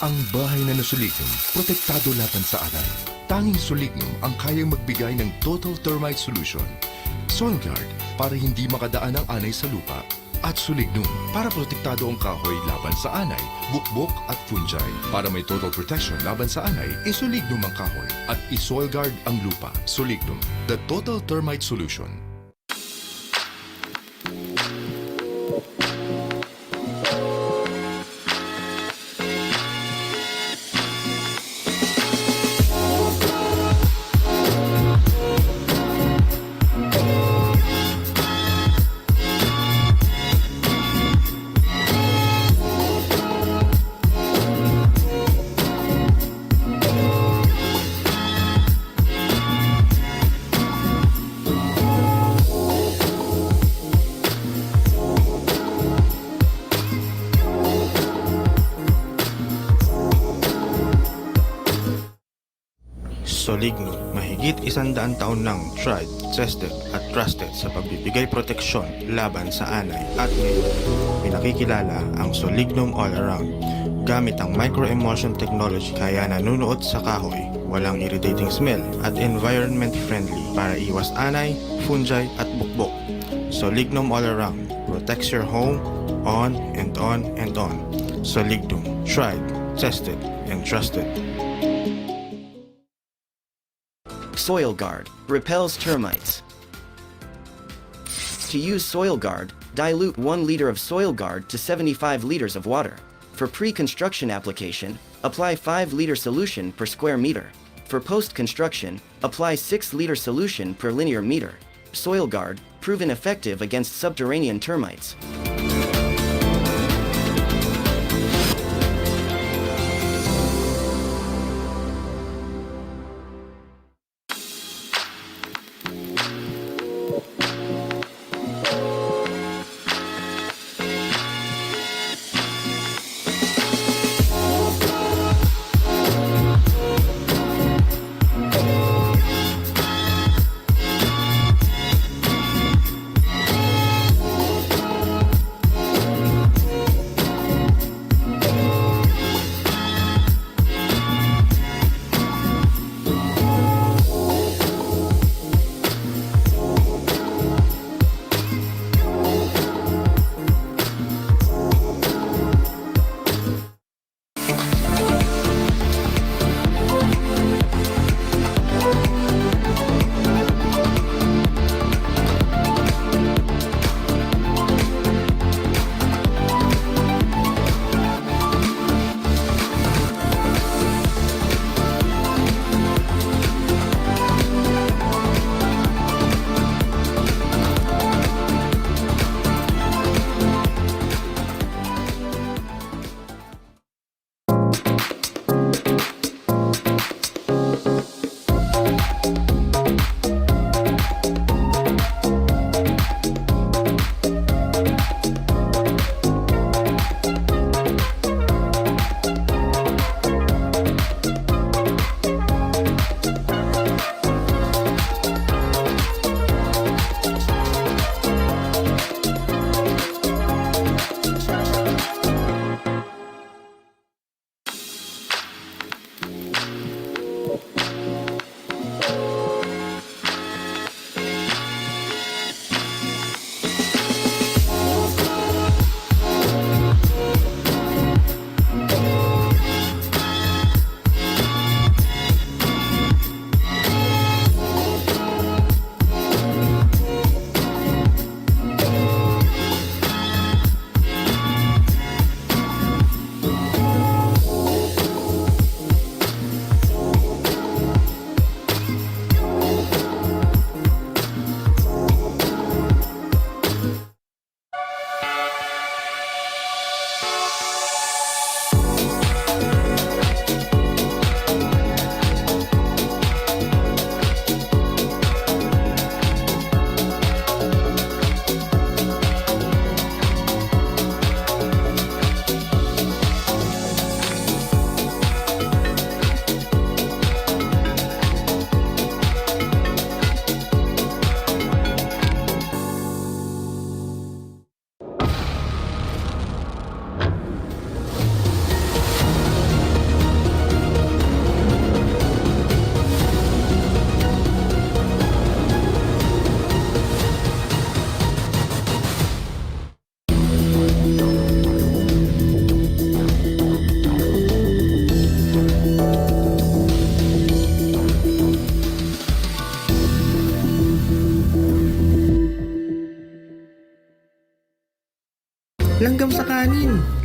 Ang bahay na nasulignum, protektado laban sa alay. Tanging Solignum ang kayang magbigay ng total termite solution. Soil Guard para hindi makadaan ang anay sa lupa. At Solignum para protektado ang kahoy laban sa anay, bukbok at fungi. Para may total protection laban sa anay, iSolignum ang kahoy at iSoil Guard ang lupa. Solignum, the total termite solution. Solignum, mahigit 100 taon nang tried, tested at trusted sa pagbibigay proteksyon laban sa anay at ngayon, pinakikilala ang Solignum All Around. Gamit ang micro-emulsion technology kaya nanunuot sa kahoy, walang irritating smell at environment friendly para iwas anay, fungi at bukbok. Solignum All Around protects your home on and on and on. Solignum, tried, tested and trusted. Soil Guard repels termites. To use Soil Guard, dilute 1 liter of Soil Guard to 75 liters of water. For pre-construction application, apply 5-liter solution per square meter. For post-construction, apply 6-liter solution per linear meter. Soil Guard, proven effective against subterranean termites.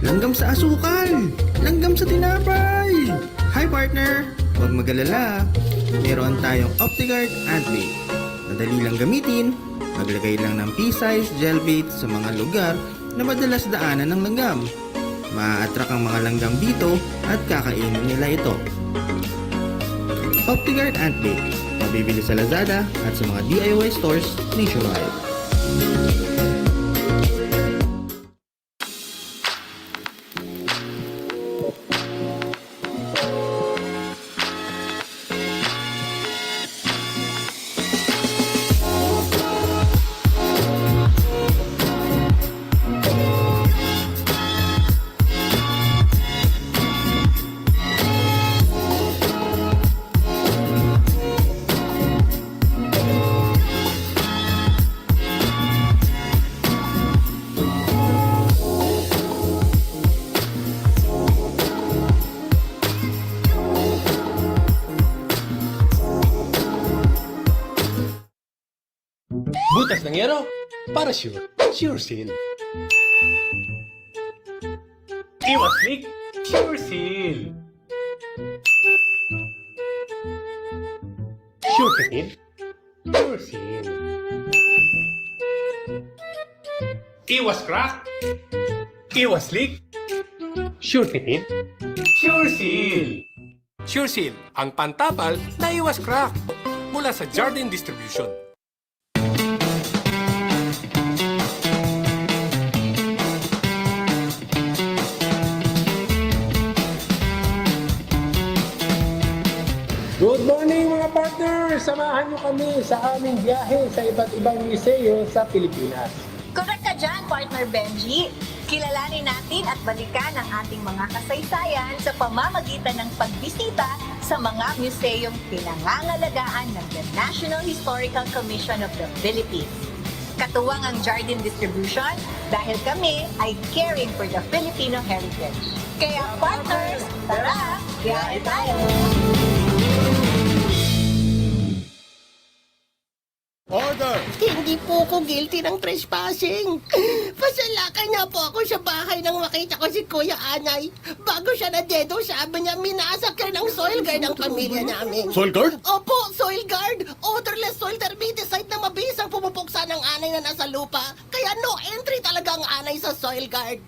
Langgam sa asukal! Langgam sa tinapay! Hi partner! Huwag mag-alala. Meron tayong OptiGuard Ant Bait. Madali lang gamitin. Maglagay lang ng pea-size gel bait sa mga lugar na madalas daanan ng langgam. Ma-attract ang mga langgam dito at kakainin nila ito. OptiGuard Ant Bait. Mabibili sa Lazada at sa mga DIY stores nationwide. Butas ng yero para sure seal. Iwas leak, sure seal. Sure fitted, sure seal. Iwas crack, iwas leak, sure fitted, sure seal. Sure seal, ang pantapal na iwas crack. Mula sa Jardine Distribution. Good morning mga partners! Samahan niyo kami sa aming biyahe sa iba't ibang museo sa Pilipinas. Correct ka dyan, partner Benji. Kilalanin natin at balikan ang ating mga kasaysayan sa pamamagitan ng pagbisita sa mga museyong pinangangalagaan ng the National Historical Commission of the Philippines. Katuwang ang Jardine Distribution dahil kami ay caring for the Filipino heritage. Kaya partners, tara, biyahe tayo! Order! Hindi po ako guilty ng trespassing. Pasalakan niya po ako sa bahay nang makita ko si Kuya Anay. Bago siya na-dedo, sabi niya minasakyan ng soil guard ang pamilya namin. Soil guard? Opo, soil guard. Odorless soil termites site na mabisang pumupuksa ng anay na nasa lupa. Kaya no entry talaga ang anay sa soil guard.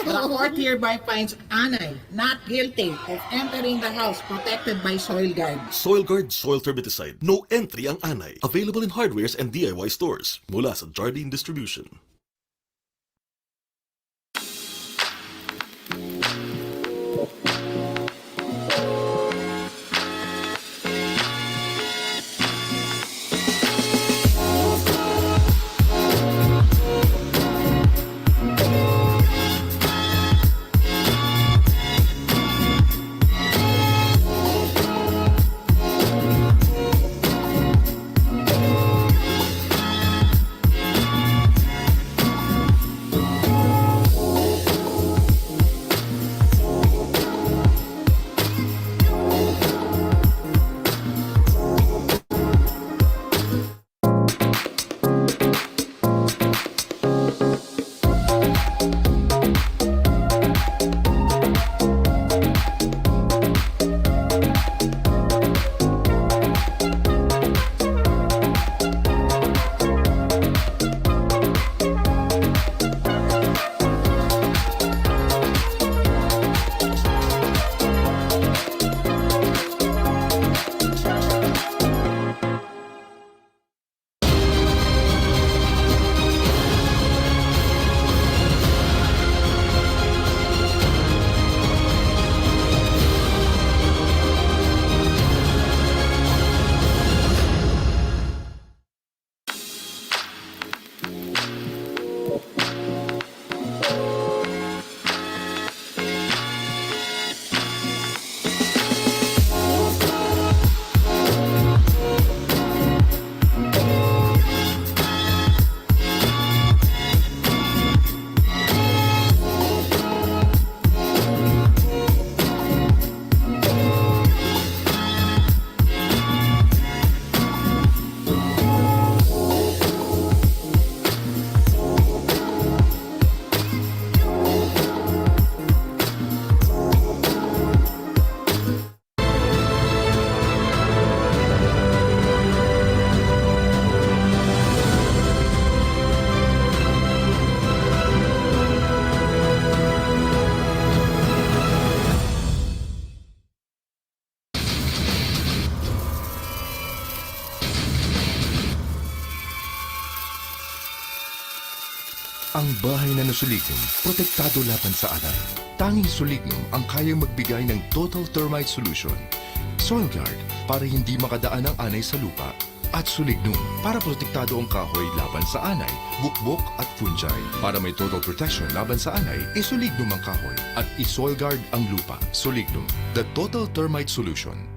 The court hereby finds Anay not guilty of entering the house protected by soil guard. Soil Guard Soil Termiticide. No entry ang anay. Available in hardwares and DIY stores. Mula sa Jardine Distribution. bahay na nasulignum, protektado laban sa anay. Tanging Solignum ang kayang magbigay ng total termite solution. Soil Guard para hindi makadaan ang anay sa lupa. At Solignum para protektado ang kahoy laban sa anay, bukbok at fungi. Para may total protection laban sa anay, Solignum ang kahoy at i-Soil Guard ang lupa. Solignum, the total termite solution.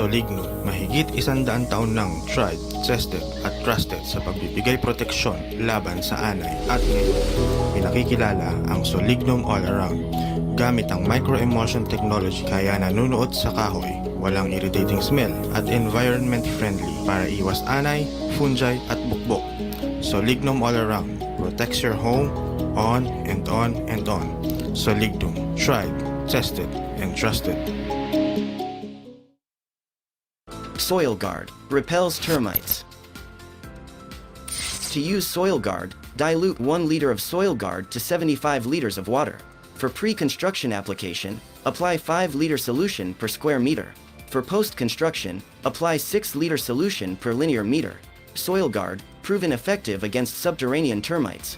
Soligno, mahigit 100 taon nang tried, tested at trusted sa pagbibigay proteksyon laban sa anay at ngayon, pinakikilala ang Solignum All Around. Gamit ang micro-emulsion technology kaya nanunuot sa kahoy, walang irritating smell at environment friendly para iwas anay, fungi at bukbok. Solignum All Around protects your home on and on and on. Solignum, tried, tested and trusted. Soil Guard repels termites. To use Soil Guard, dilute 1 liter of Soil Guard to 75 liters of water. For pre-construction application, apply 5-liter solution per square meter. For post-construction, apply 6-liter solution per linear meter. Soil Guard, proven effective against subterranean termites.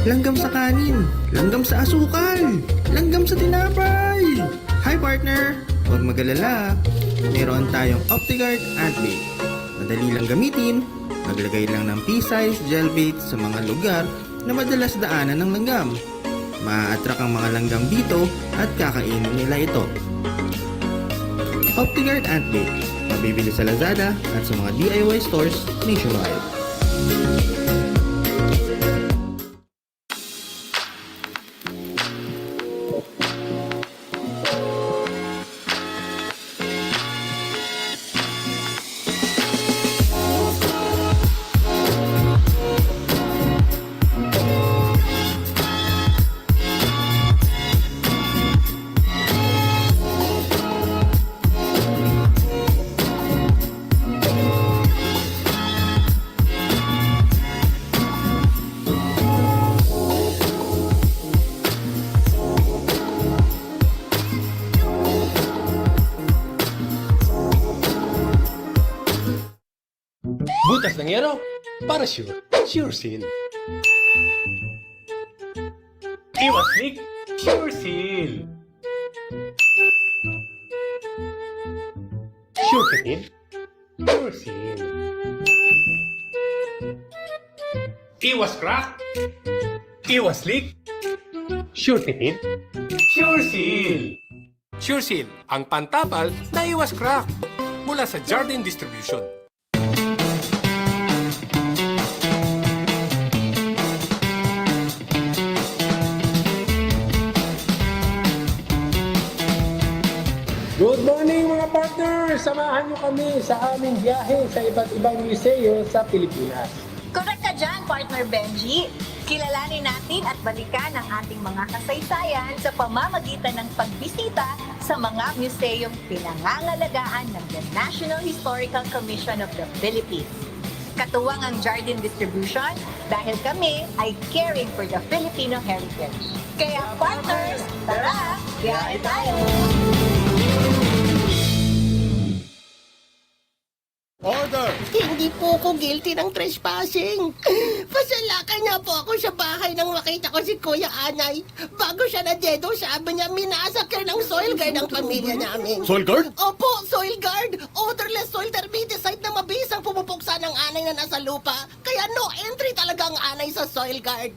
langgam sa kanin, langgam sa asukal, langgam sa tinapay. Hi partner! Huwag mag-alala. Meron tayong OptiGuard Ant-Bait. Madali lang gamitin, maglagay lang ng pea-size gel bait sa mga lugar na madalas daanan ng langgam. Ma-attract ang mga langgam dito at kakainin nila ito. OptiGuard Ant-Bait. Mabibili sa Lazada at sa mga DIY stores nationwide. Butas ng yero para sure. Sure seal. Iwas leak. Sure seal. Sure fitted. Sure seal. Iwas crack. Iwas leak. Sure fitted. Sure seal. Sure seal, ang pantapal na iwas crack. Mula sa Jardine Distribution. Good morning mga partners! Samahan niyo kami sa aming biyahe sa iba't ibang museo sa Pilipinas. Correct ka dyan, partner Benji. Kilalanin natin at balikan ang ating mga kasaysayan sa pamamagitan ng pagbisita sa mga museyong pinangangalagaan ng the National Historical Commission of the Philippines. Katuwang ang Jardine Distribution dahil kami ay caring for the Filipino heritage. Kaya partners, tara, biyahe tayo! Order! Hindi po ako guilty ng trespassing. Pasalakan niya po ako sa bahay nang makita ko si Kuya Anay. Bago siya na-dedo, sabi niya minasakyan ng soil guard ang pamilya namin. Soil guard? Opo, soil guard. Odorless soil termites site na mabisang pumupuksa ng anay na nasa lupa. Kaya no entry talaga ang anay sa soil guard.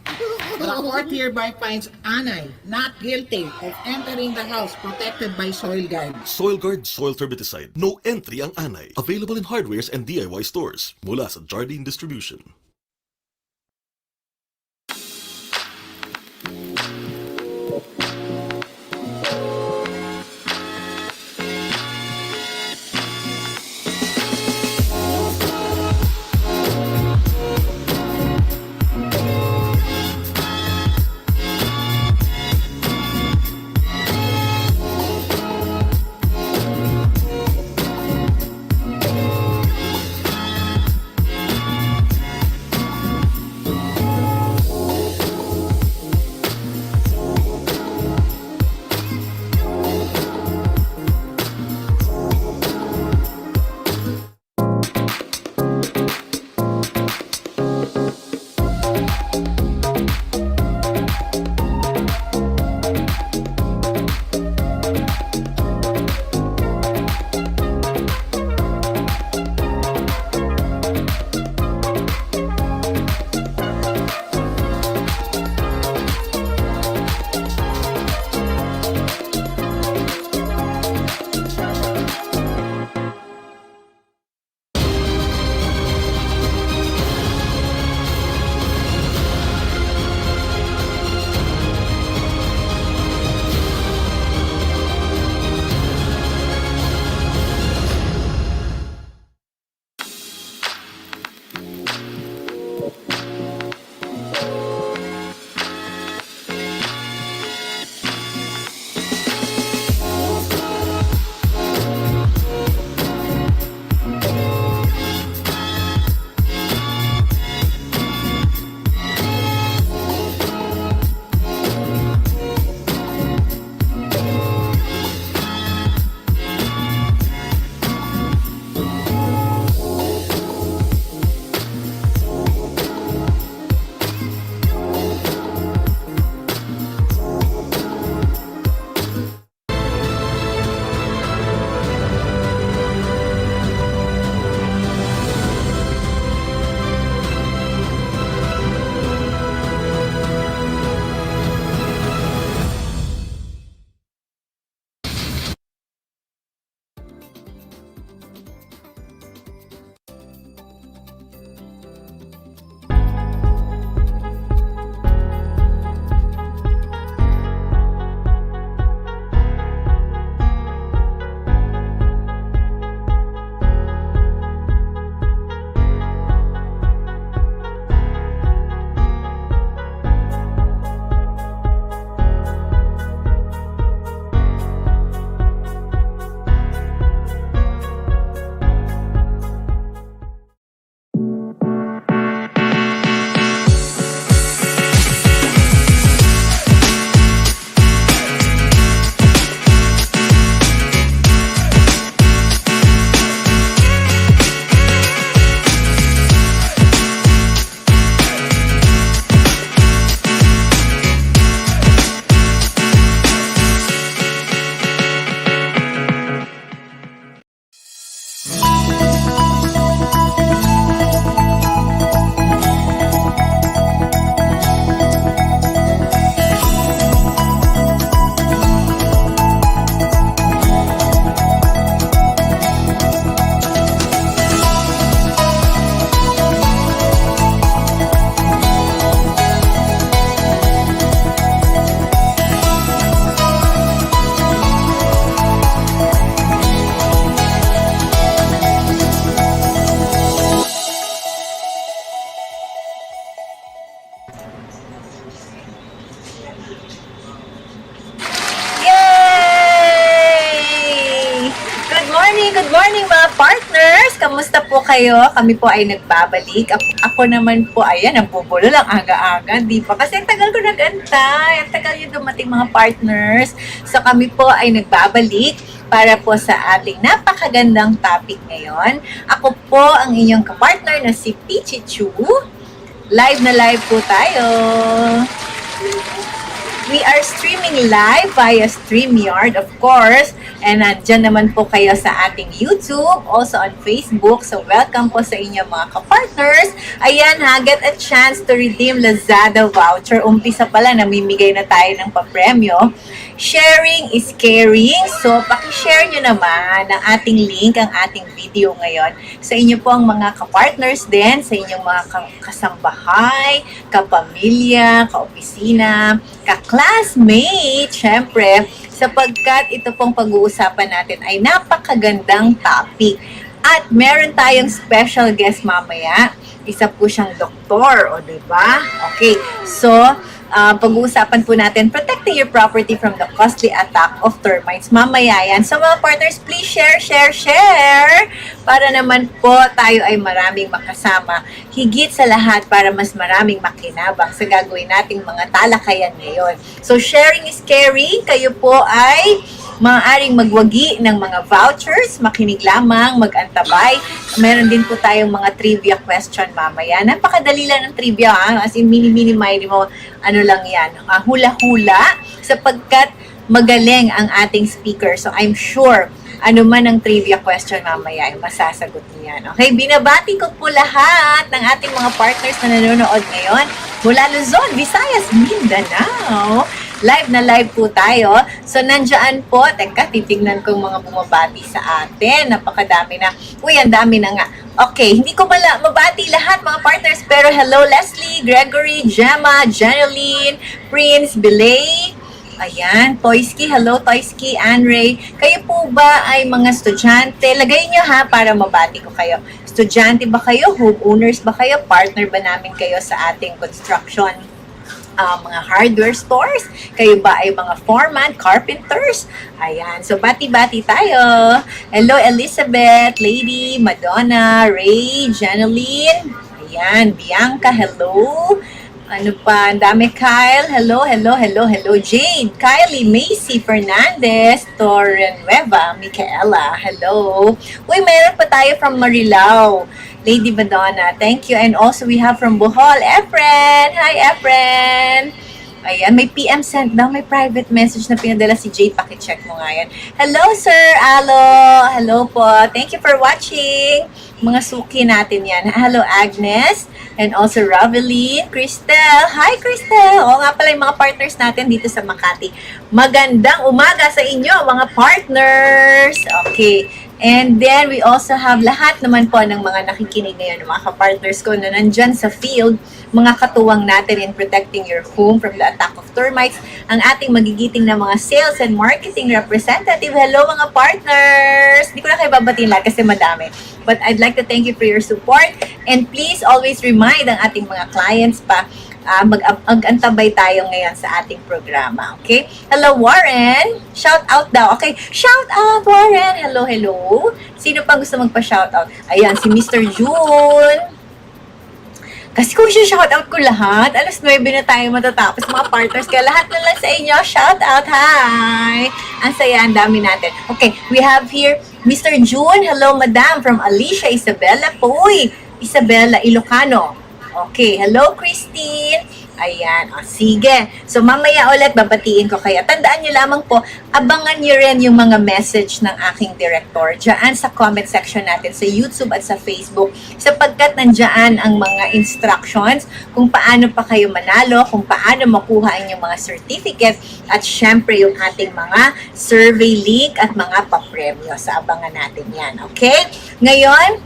The court hereby finds Anay not guilty of entering the house protected by soil guard. Soil guard, soil termiticide. No entry ang anay. Available in hardwares and DIY stores. Mula sa Jardine Distribution. po kayo? Kami po ay nagbabalik. Ako naman po, ayan, nabubulo lang aga-aga, di ba? Kasi ang tagal ko nag-antay. Ang tagal yung dumating mga partners. So kami po ay nagbabalik para po sa ating napakagandang topic ngayon. Ako po ang inyong kapartner na si Peachy Chu. Live na live po tayo. We are streaming live via StreamYard, of course. And nandyan naman po kayo sa ating YouTube, also on Facebook. So, welcome po sa inyo mga kapartners. Ayan ha, get a chance to redeem Lazada Voucher. Umpisa pala, namimigay na tayo ng papremyo. Sharing is caring. So, pakishare nyo naman ang ating link, ang ating video ngayon sa inyo po ang mga kapartners din, sa inyong mga kasambahay, kapamilya, kaopisina, ka-classmate, syempre, sapagkat ito pong pag-uusapan natin ay napakagandang topic. At meron tayong special guest mamaya. Isa po siyang doktor, o diba? Okay, so, pag-uusapan po natin, protecting your property from the costly attack of termites. Mamaya yan. So mga partners, please share, para naman po tayo ay maraming makasama. Higit sa lahat para mas maraming makinabang sa gagawin nating mga talakayan ngayon. So sharing is caring. Kayo po ay maaaring magwagi ng mga vouchers, makinig lamang, mag-antabay. Meron din po tayong mga trivia question mamaya. Napakadali lang ng trivia, ha? As in, mini-mini mo, ano lang yan, hula-hula, sapagkat magaling ang ating speaker. So, I'm sure, ano man ang trivia question mamaya, ay masasagot niyan. Okay, binabati ko po lahat ng ating mga partners na nanonood ngayon mula Luzon, Visayas, Mindanao. Live na live po tayo. So, nandiyan po. Teka, titignan ko yung mga bumabati sa atin. Napakadami na. Uy, ang dami na nga. Okay, hindi ko mabati lahat mga partners. Pero hello, Leslie, Gregory, Gemma, Jeneline, Prince, Belay. Ayan, Toyski. Hello, Toyski, Anray. Kayo po ba ay mga estudyante? Lagay nyo ha, para mabati ko kayo. Estudyante ba kayo? Homeowners ba kayo? Partner ba namin kayo sa ating construction? Mga hardware stores, kayo ba ay mga foreman, carpenters? Ayan, so bati-bati tayo. Hello, Elizabeth, Lady, Madonna, Ray, Janeline, ayan, Bianca, hello. Ano pa, ang dami, Kyle, hello, Jade, Kylie, Macy, Fernandez, Torrenueva, Micaela, hello. Uy, mayroon pa tayo from Marilao. Lady Madonna, thank you. And also we have from Bohol, Efren. Hi, Efren. Ayan, may PM sent daw. May private message na pinadala si Jade. Pakicheck mo nga yan. Hello, Sir Alo. Hello po. Thank you for watching. Mga suki natin yan. Hello, Agnes. And also Raveline, Cristel. Hi, Cristel. Oo nga pala yung mga partners natin dito sa Makati. Magandang umaga sa inyo, mga partners. Okay. And then, we also have lahat naman po ng mga nakikinig ngayon, mga kapartners ko na nandyan sa field, mga katuwang natin in protecting your home from the attack of termites, ang ating magigiting na mga sales and marketing representative. Hello mga partners! Hindi ko na kayo babatiin lahat kasi madami. But I'd like to thank you for your support. And please always remind ang ating mga clients pa, mag-antabay tayo ngayon sa ating programa. Okay? Hello, Warren. Shout out daw. Okay. Shout out, Warren. Hello. Sino pa gusto magpa-shout out? Ayan, si Mr. June. Kasi kung shout out ko lahat, alas 9 na tayo matatapos mga partners. Kaya lahat na lang sa inyo, shout out. Hi! Ang saya, ang dami natin. Okay, we have here Mr. June. Hello, Madam. From Alicia Isabella. Uy, Isabella Ilocano. Okay, hello Christine. Ayan, sige. So mamaya ulit babatiin ko kayo. Tandaan nyo lamang po, abangan nyo rin yung mga message ng aking director dyan sa comment section natin sa YouTube at sa Facebook sapagkat nandyan ang mga instructions kung paano pa kayo manalo, kung paano makuha ang inyong mga certificate at syempre yung ating mga survey link at mga papremyo. Sa abangan natin yan, okay? Ngayon,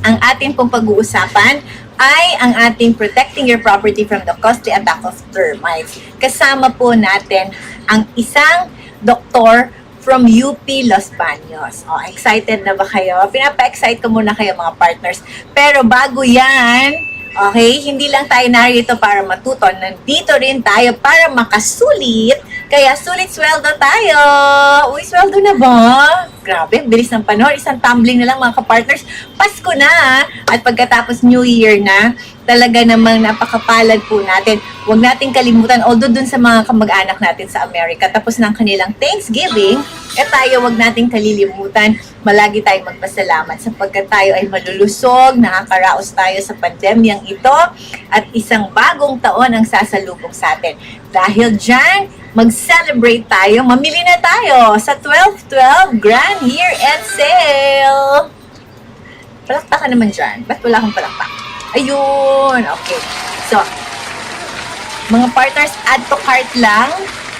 ang ating pong pag-uusapan ay ang ating protecting your property from the costly attack of termites. Kasama po natin ang isang doktor from UP Los Baños. Oh, excited na ba kayo? Pinapa-excite ko muna kayo mga partners. Pero bago yan, Okay? Hindi lang tayo narito para matuto. Nandito rin tayo para makasulit. Kaya sulit sweldo tayo. Uy, sweldo na ba? Grabe, bilis ng panahon. Isang tumbling na lang mga kapartners. Pasko na. At pagkatapos New Year na, talaga namang napakapalad po natin. Huwag nating kalimutan, although dun sa mga kamag-anak natin sa Amerika, tapos ng kanilang Thanksgiving, tayo huwag nating kalilimutan. Malagi tayong magpasalamat sapagkat tayo ay malulusog, nakakaraos tayo sa pandemyang ito, at isang bagong taon ang sasalubong sa atin. Dahil dyan, mag-celebrate tayo, mamili na tayo sa 12/12 Grand Year-End Sale. Palakpakan naman dyan. Ba't wala akong palakpak? Ayun, okay. So, mga partners, add to cart lang.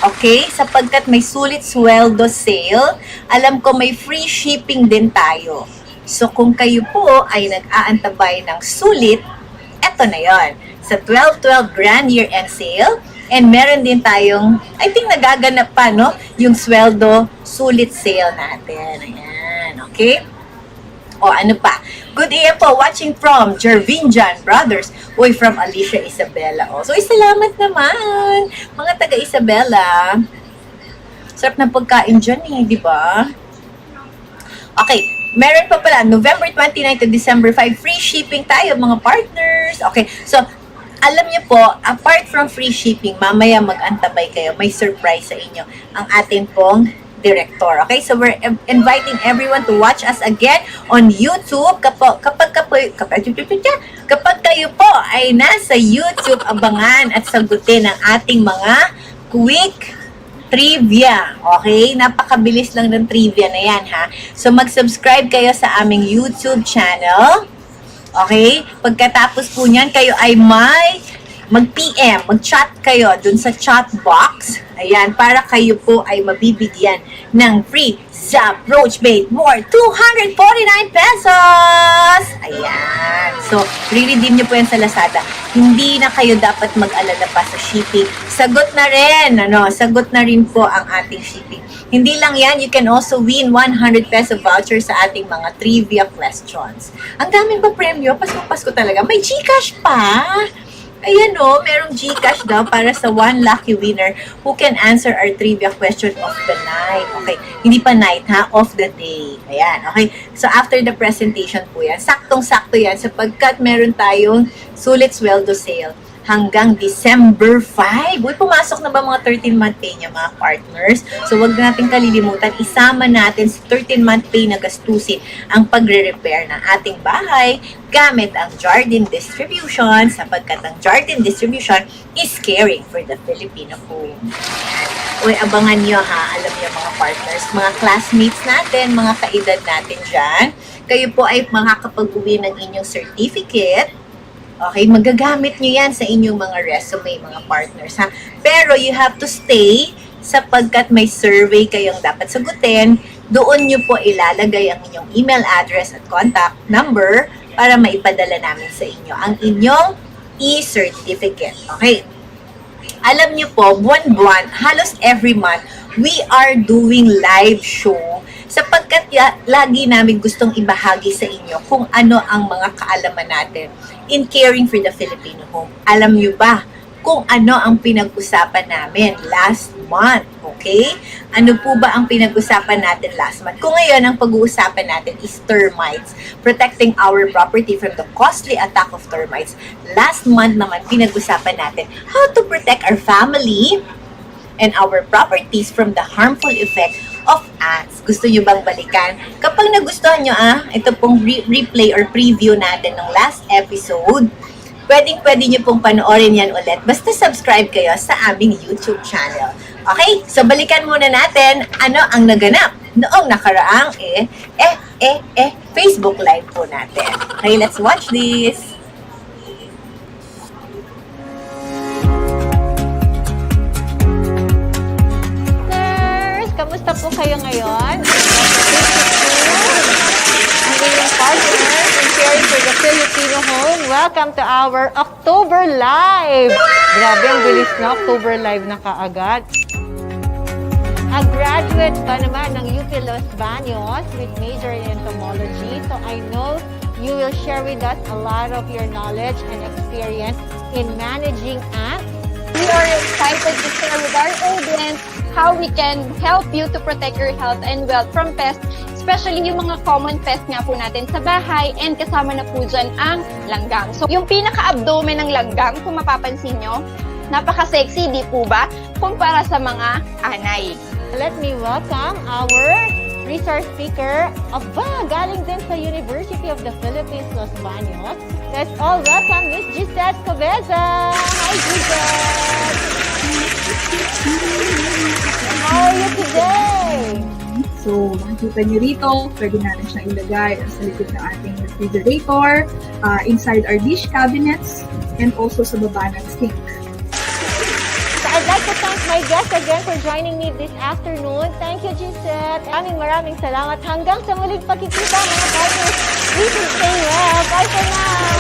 Okay? Sapagkat may sulit sweldo sale, alam ko may free shipping din tayo. So, kung kayo po ay nag-aantabay ng sulit, eto na yon. Sa 12/12 Grand Year-End Sale, and meron din tayong, I think nagaganap pa, no? Yung sweldo sulit sale natin. Ayan, okay? O ano pa? Good day po, watching from Jervinjan Brothers. Uy, from Alicia Isabella. O, so, salamat naman, mga taga Isabella. Sarap ng pagkain dyan di ba? Okay, meron pa pala, November 29 to December 5, free shipping tayo, mga partners. Okay, so, alam niyo po, apart from free shipping, mamaya mag-antabay kayo, may surprise sa inyo. Ang atin pong director. Okay? So, we're inviting everyone to watch us again on YouTube. Kapag kayo po ay nasa YouTube, abangan at sagutin ang ating mga quick trivia. Okay? Napakabilis lang ng trivia na yan, ha? So, mag-subscribe kayo sa aming YouTube channel. Okay? Pagkatapos po niyan, kayo ay mag-PM, mag-chat kayo dun sa chat box. Ayan, para kayo po ay mabibigyan ng free sa Roach Bait More 249 pesos! Ayan. So, re-redeem nyo po yan sa Lazada. Hindi na kayo dapat mag-alala pa sa shipping. Sagot na rin, sagot na rin po ang ating shipping. Hindi lang yan, you can also win 100 peso voucher sa ating mga trivia questions. Ang daming pa premyo, Pasko talaga. May GCash pa! Ayan merong GCash daw para sa one lucky winner who can answer our trivia question of the night. Okay, hindi pa night ha, of the day. Ayan, okay. So after the presentation po yan, saktong-sakto yan sapagkat meron tayong sulit sweldo sale hanggang December 5. Uy, pumasok na ba mga 13-month pay niya, mga partners? So, wag natin kalilimutan, isama natin sa 13-month pay na gastusin ang pagre-repair ng ating bahay gamit ang Jardine Distribution sapagkat ang Jardine Distribution is caring for the Filipino home. Uy, abangan nyo ha, alam nyo mga partners, mga classmates natin, mga kaedad natin dyan, kayo po ay makakapag-uwi ng inyong certificate. Okay, magagamit nyo yan sa inyong mga resume, mga partners, ha? Pero you have to stay sapagkat may survey kayong dapat sagutin. Doon nyo po ilalagay ang inyong email address at contact number para maipadala namin sa inyo ang inyong e-certificate. Okay. Alam nyo po, buwan-buwan, halos every month, we are doing live show sapagkat lagi namin gustong ibahagi sa inyo kung ano ang mga kaalaman natin in caring for the Filipino home. Alam nyo ba kung ano ang pinag-usapan namin last month? Okay? Ano po ba ang pinag-usapan natin last month? Kung ngayon ang pag-uusapan natin is termites, protecting our property from the costly attack of termites. Last month naman pinag-usapan natin how to protect our family and our properties from the harmful effect of ants. Gusto nyo bang balikan? Kapag nagustuhan nyo ito pong replay or preview natin ng last episode, pwede nyo pong panoorin yan ulit. Basta subscribe kayo sa aming YouTube channel. Okay? So, balikan muna natin ano ang naganap noong nakaraang Facebook Live po natin. Okay, let's watch this. Kamusta po kayo ngayon? Ang inyong partners in caring for the Filipino home. Welcome to our October Live! Grabe, ang bilis na. October Live na kaagad. A graduate pa naman ng UP Los Baños with major in entomology. So I know You will share with us a lot of your knowledge and experience in managing ants. We are excited to share with our audience how we can help you to protect your health and wealth from pests, especially yung mga common pests nga po natin sa bahay, and kasama na po dyan ang langgang. So, yung pinaka-abdomen ng langgang, kung mapapansin nyo, napaka-sexy, di po ba? Kumpara sa mga anay. Let me welcome our resource speaker, galing din sa University of the Philippines, Los Baños. Let's all welcome Miss Gisette Coveza. Hi, Gisette! How are you today? So, makikita niyo rito, pwede natin siyang ilagay sa likod ng ating refrigerator, inside our dish cabinets, and also sa baba ng sink. So I'd like to thank my guest again for joining me this afternoon. Thank you, Gisette. Maraming salamat. Hanggang sa muling pagkikita, mga partners. Please stay well. Bye for now.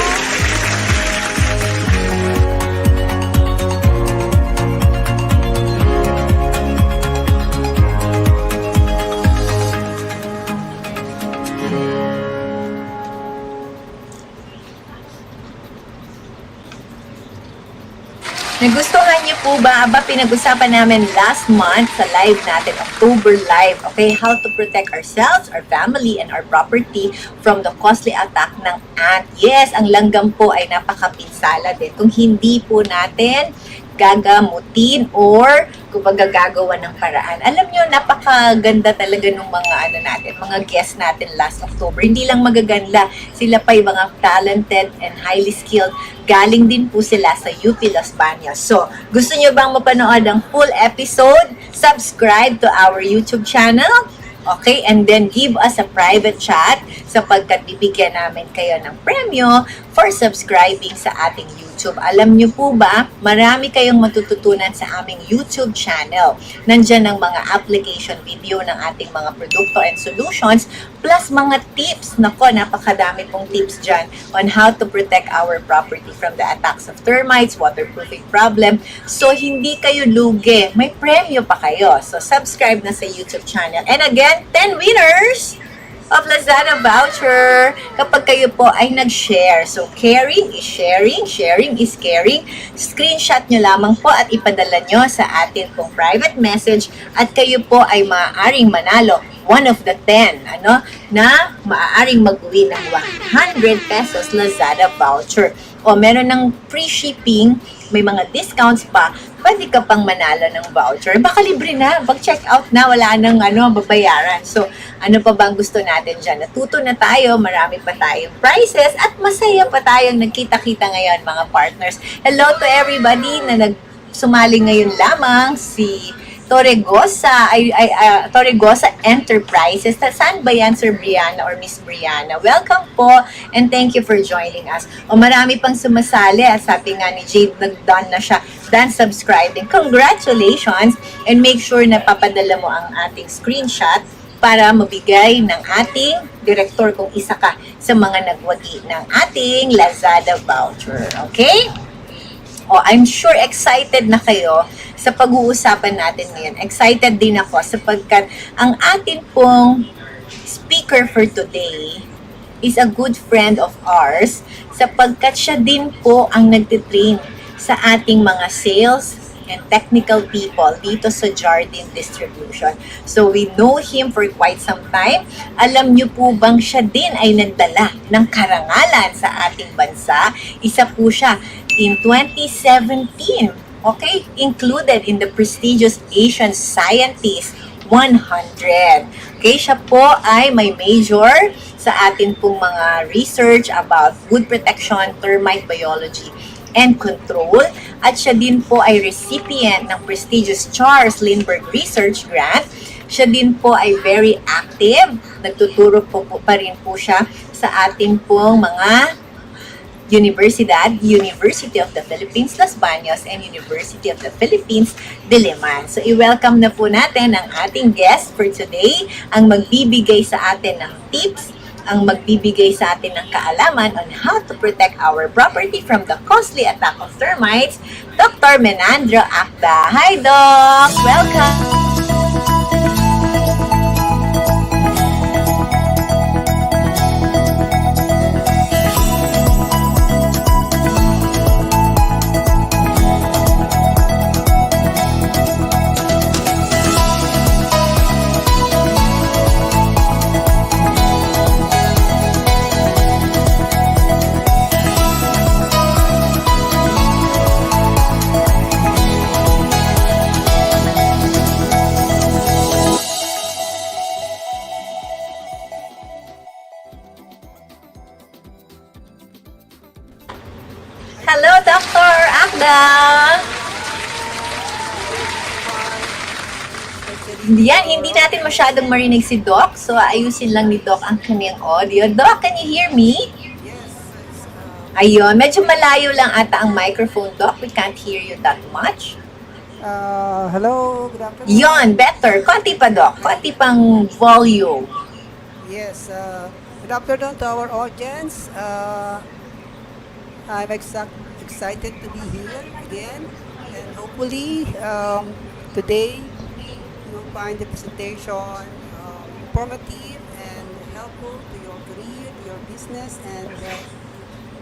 Nagustuhan niyo po ba? Pinag-usapan namin last month sa live natin, October live, okay? How to protect ourselves, our family, and our property from the costly attack ng ant. Yes, ang langgam po ay napakapinsala din. Kung hindi po natin gagamutin or kumbaga gagawa ng paraan. Alam nyo, napakaganda talaga ng mga guests natin last October. Hindi lang magaganda, sila pa yung mga talented and highly skilled. Galing din po sila sa UP Los Baños. So, gusto nyo bang mapanood ang full episode? Subscribe to our YouTube channel. Okay? And then give us a private chat sapagkat bibigyan namin kayo ng premyo for subscribing sa ating YouTube. Alam nyo po ba, marami kayong matututunan sa aming YouTube channel. Nandyan ang mga application video ng ating mga produkto and solutions plus mga tips. Nako, napakadami pong tips dyan on how to protect our property from the attacks of termites, waterproofing problem. So, hindi kayo lugi. May premyo pa kayo. So, subscribe na sa YouTube channel. And again, 10 winners of Lazada Voucher kapag kayo po ay nag-share. So, caring is sharing, sharing is caring. Screenshot nyo lamang po at ipadala nyo sa atin pong private message at kayo po ay maaaring manalo one of the 10, na maaaring mag-uwi ng 100 pesos Lazada Voucher. O meron ng free shipping, may mga discounts pa, pwede ka pang manalo ng voucher. Baka libre na, pag-check out na, wala nang babayaran. So, ano pa bang gusto natin dyan? Natuto na tayo, marami pa tayong prizes, at masaya pa tayong nagkita-kita ngayon, mga partners. Hello to everybody na nagsumali ngayon lamang, si Torregosa Enterprises. Saan ba yan, Sir Brianna or Miss Brianna? Welcome po and thank you for joining us. O marami pang sumasali. Sabi nga ni Jade, nag-done na siya. Done subscribing. Congratulations and make sure na papadala mo ang ating screenshot para mabigay ng ating director kung isa ka sa mga nagwagi ng ating Lazada Voucher. Okay? O, I'm sure excited na kayo sa pag-uusapan natin ngayon. Excited din ako sapagkat ang atin pong speaker for today is a good friend of ours sapagkat siya din po ang nagtitrain sa ating mga sales and technical people dito sa Jardine Distribution. So, we know him for quite some time. Alam niyo po bang siya din ay nagdala ng karangalan sa ating bansa? Isa po siya in 2017. Okay? Included in the prestigious Asian Scientist 100. Okay? Siya po ay may major sa atin pong mga research about wood protection, termite biology, and control. At siya din po ay recipient ng prestigious Charles Lindbergh Research Grant. Siya din po ay very active. Nagtuturo po pa rin po siya sa ating pong mga Universidad, University of the Philippines, Los Baños, and University of the Philippines, Diliman. So, i-welcome na po natin ang ating guest for today, ang magbibigay sa atin ng tips, ang magbibigay sa atin ng kaalaman on how to protect our property from the costly attack of termites, Dr. Menandro Acda. Hi, Doc! Welcome! Hello, Dr. Acda! Yan, hindi natin masyadong marinig si Doc, so ayusin lang ni Doc ang kanyang audio. Doc, can you hear me? Ayun, medyo malayo lang ata ang microphone, Doc. We can't hear you that much. Hello, good afternoon. Yon, better. Konti pa, Doc. Konti pang volume. Yes, good afternoon to our audience. I'm excited to be here again, and hopefully today you'll find the presentation informative and helpful to your career, to your business, and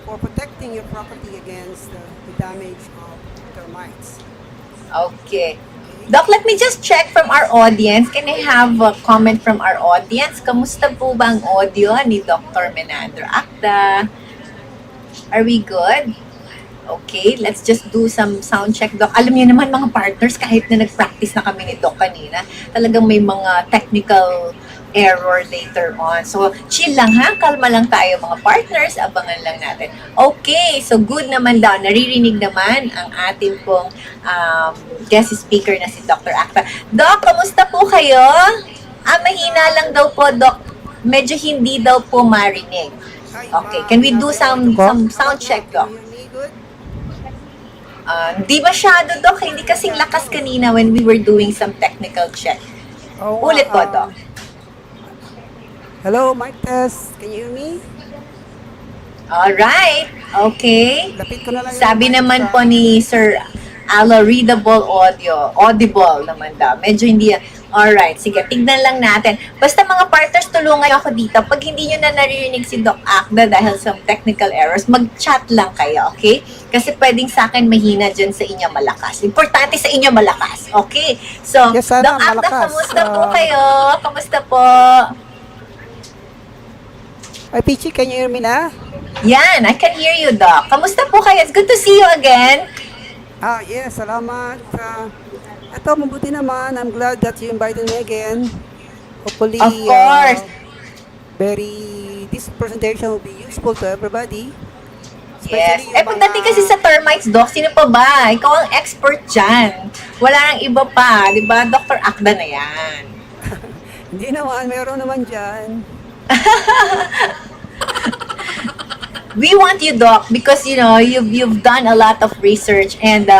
for protecting your property against the damage of termites. Okay. Doc, let me just check from our audience. Can I have a comment from our audience? Kamusta po ba ang audio ni Dr. Menandro Acda? Are we good? Okay, let's just do some sound check, Doc. Alam niyo naman mga partners, kahit na nag-practice na kami ni Doc kanina, talagang may mga technical error later on. So, chill lang ha, kalma lang tayo mga partners, abangan lang natin. Okay, so good naman daw, naririnig naman ang ating pong guest speaker na si Dr. Acda. Doc, kamusta po kayo? Mahina lang daw po, Doc. Medyo hindi daw po marinig. Okay, can we do some sound check, Doc? Di masyado, Doc. Hindi kasing lakas kanina when we were doing some technical check. Ulit po, Doc. Hello, mic test. Can you hear me? Alright. Okay. Lapit ko na lang yung Sabi mic naman sa- po ni Sir readable audio. Audible naman daw. Medyo hindi. Alright. Sige, tignan lang natin. Basta mga partners, tulungan ako dito. Pag hindi nyo na naririnig si Doc Acda dahil sa technical errors, mag-chat lang kayo, okay? Kasi pwedeng sa akin mahina dyan sa inyo malakas. Importante sa inyo malakas, okay? So, Yes, sana, Doc Acda, malakas. kamusta po kayo? Kamusta po? Ay, Pichi, can you hear me na? Yan, I can hear you, Doc. Kamusta po kayo? It's good to see you again. Yes, salamat. Ito, mabuti naman. I'm glad that you invited me again. Hopefully, Of course. this presentation will be useful to everybody. Yes. Especially yung Pagdating kasi sa termites, Doc, sino pa ba? Ikaw ang expert dyan. Wala nang iba pa, di ba? Dr. Acda na yan. Hindi naman, meron naman dyan. We want you, Doc, because you know you've done a lot of research, and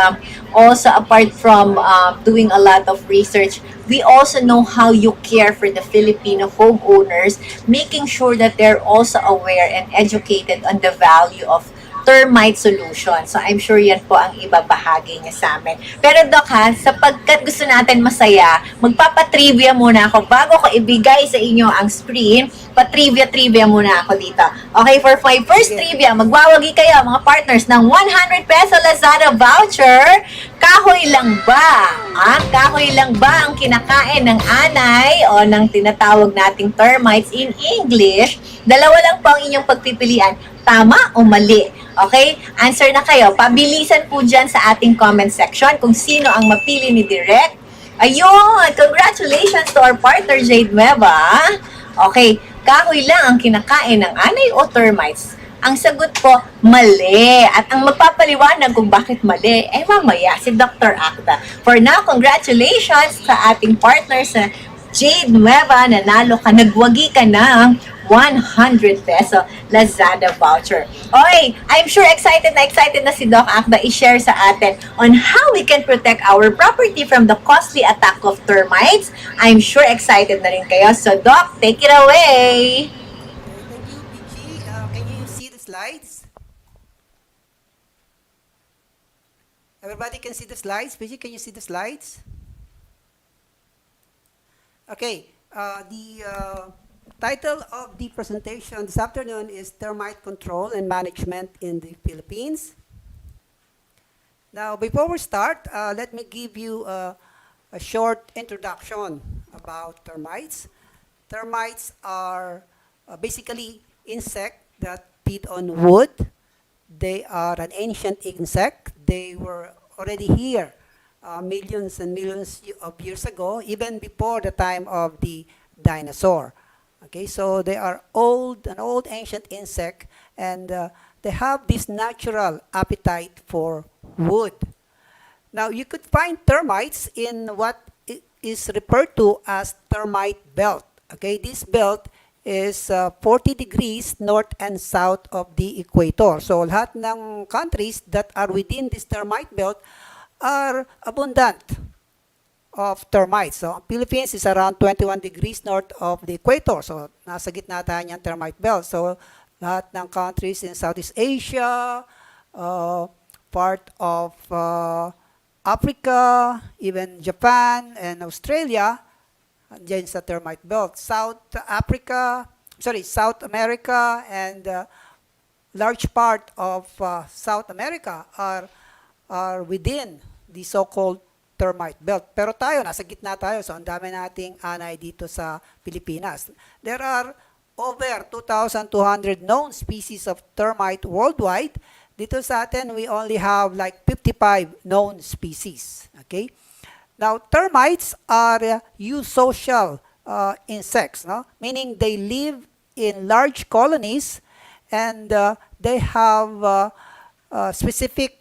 also apart from doing a lot of research, we also know how you care for the Filipino homeowners, making sure that they're also aware and educated on the value of termite solution. So I'm sure yan po ang ibabahagi niya sa amin. Pero Doc ha, sapagkat gusto natin masaya, magpapatrivia muna ako bago ko ibigay sa inyo ang screen. Patrivia muna ako dito. Okay, for my first trivia, magwawagi kayo mga partners ng 100 peso Lazada voucher. Kahoy lang ba? Kahoy lang ba ang kinakain ng anay o ng tinatawag nating termites in English? Dalawa lang po ang inyong pagpipilian. Tama o mali? Okay? Answer na kayo. Pabilisan po dyan sa ating comment section kung sino ang mapili ni Direk. Ayun! Congratulations to our partner, Jade Nueva. Okay. Kahoy lang ang kinakain ng anay o termites? Ang sagot po, mali. At ang magpapaliwanag kung bakit mali, mamaya si Dr. Acda. For now, congratulations sa ating partner sa Jade Nueva. Nanalo ka, nagwagi ka ng 100 peso Lazada voucher. Okay, I'm sure excited na si Doc Acda i-share sa atin on how we can protect our property from the costly attack of termites. I'm sure excited na rin kayo. So Doc, take it away! Thank you, Pichi. Can you see the slides? Everybody can see the slides. Pichi, can you see the slides? Okay, the title of the presentation this afternoon is Termite Control and Management in the Philippines. Now, before we start, let me give you a short introduction about termites. Termites are basically insects that feed on wood. They are an ancient insect. They were already here millions and millions of years ago, even before the time of the dinosaur. Okay, so they are an old ancient insect, and they have this natural appetite for wood. Now, you could find termites in what is referred to as termite belt. Okay, this belt is 40 degrees north and south of the equator. So, lahat ng countries that are within this termite belt are abundant of termites. So, ang Philippines is around 21 degrees north of the equator. So, nasa gitna tayo niyang termite belt. So, lahat ng countries in Southeast Asia, part of Africa, even Japan and Australia, dyan sa termite belt. South America and large part of South America are within the so-called termite belt. Pero tayo, nasa gitna tayo, so ang dami nating anay dito sa Pilipinas. There are over 2,200 known species of termite worldwide. Dito sa atin, we only have like 55 known species. Okay? Now, termites are eusocial insects, no? Meaning they live in large colonies and they have specific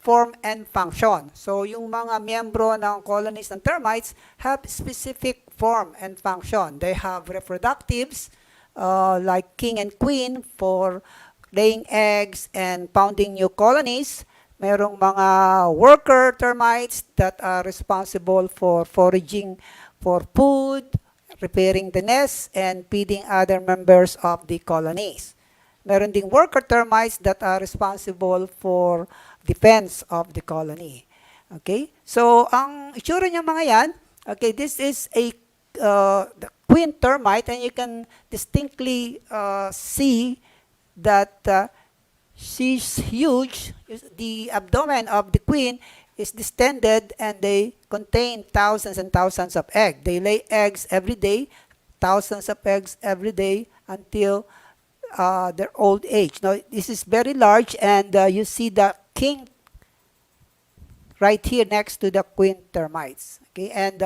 form and function. So, yung mga miyembro ng colonies ng termites have specific form and function. They have reproductives like king and queen for laying eggs and founding new colonies. Merong mga worker termites that are responsible for foraging for food, repairing the nest, and feeding other members of the colonies. Meron ding worker termites that are responsible for defense of the colony. Okay? So, ang itsura niya mga yan, okay, this is a the queen termite, and you can distinctly see that she's huge. The abdomen of the queen is distended and they contain thousands and thousands of eggs. They lay eggs every day, thousands of eggs every day until their old age. Now, this is very large, and you see the king right here next to the queen termites. Okay, and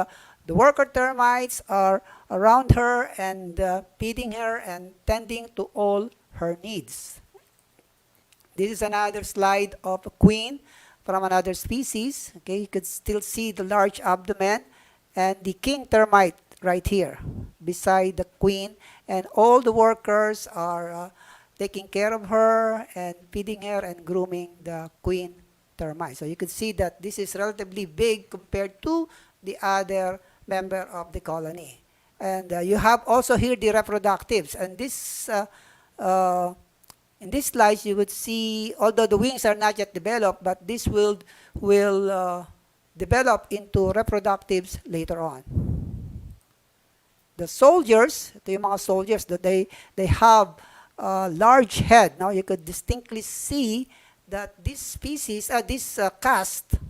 the worker termites are around her and feeding her and tending to all her needs. This is another slide of a queen from another species. Okay, you could still see the large abdomen and the king termite right here beside the queen, and all the workers are taking care of her and feeding her and grooming the queen termite. So you could see that this is relatively big compared to the other member of the colony. And you have also here the reproductives, and this in this slide you would see, although the wings are not yet developed, but this will develop into reproductives later on. The soldiers, ito yung mga soldiers, that they have a large head. Now you could distinctly see that this species, this caste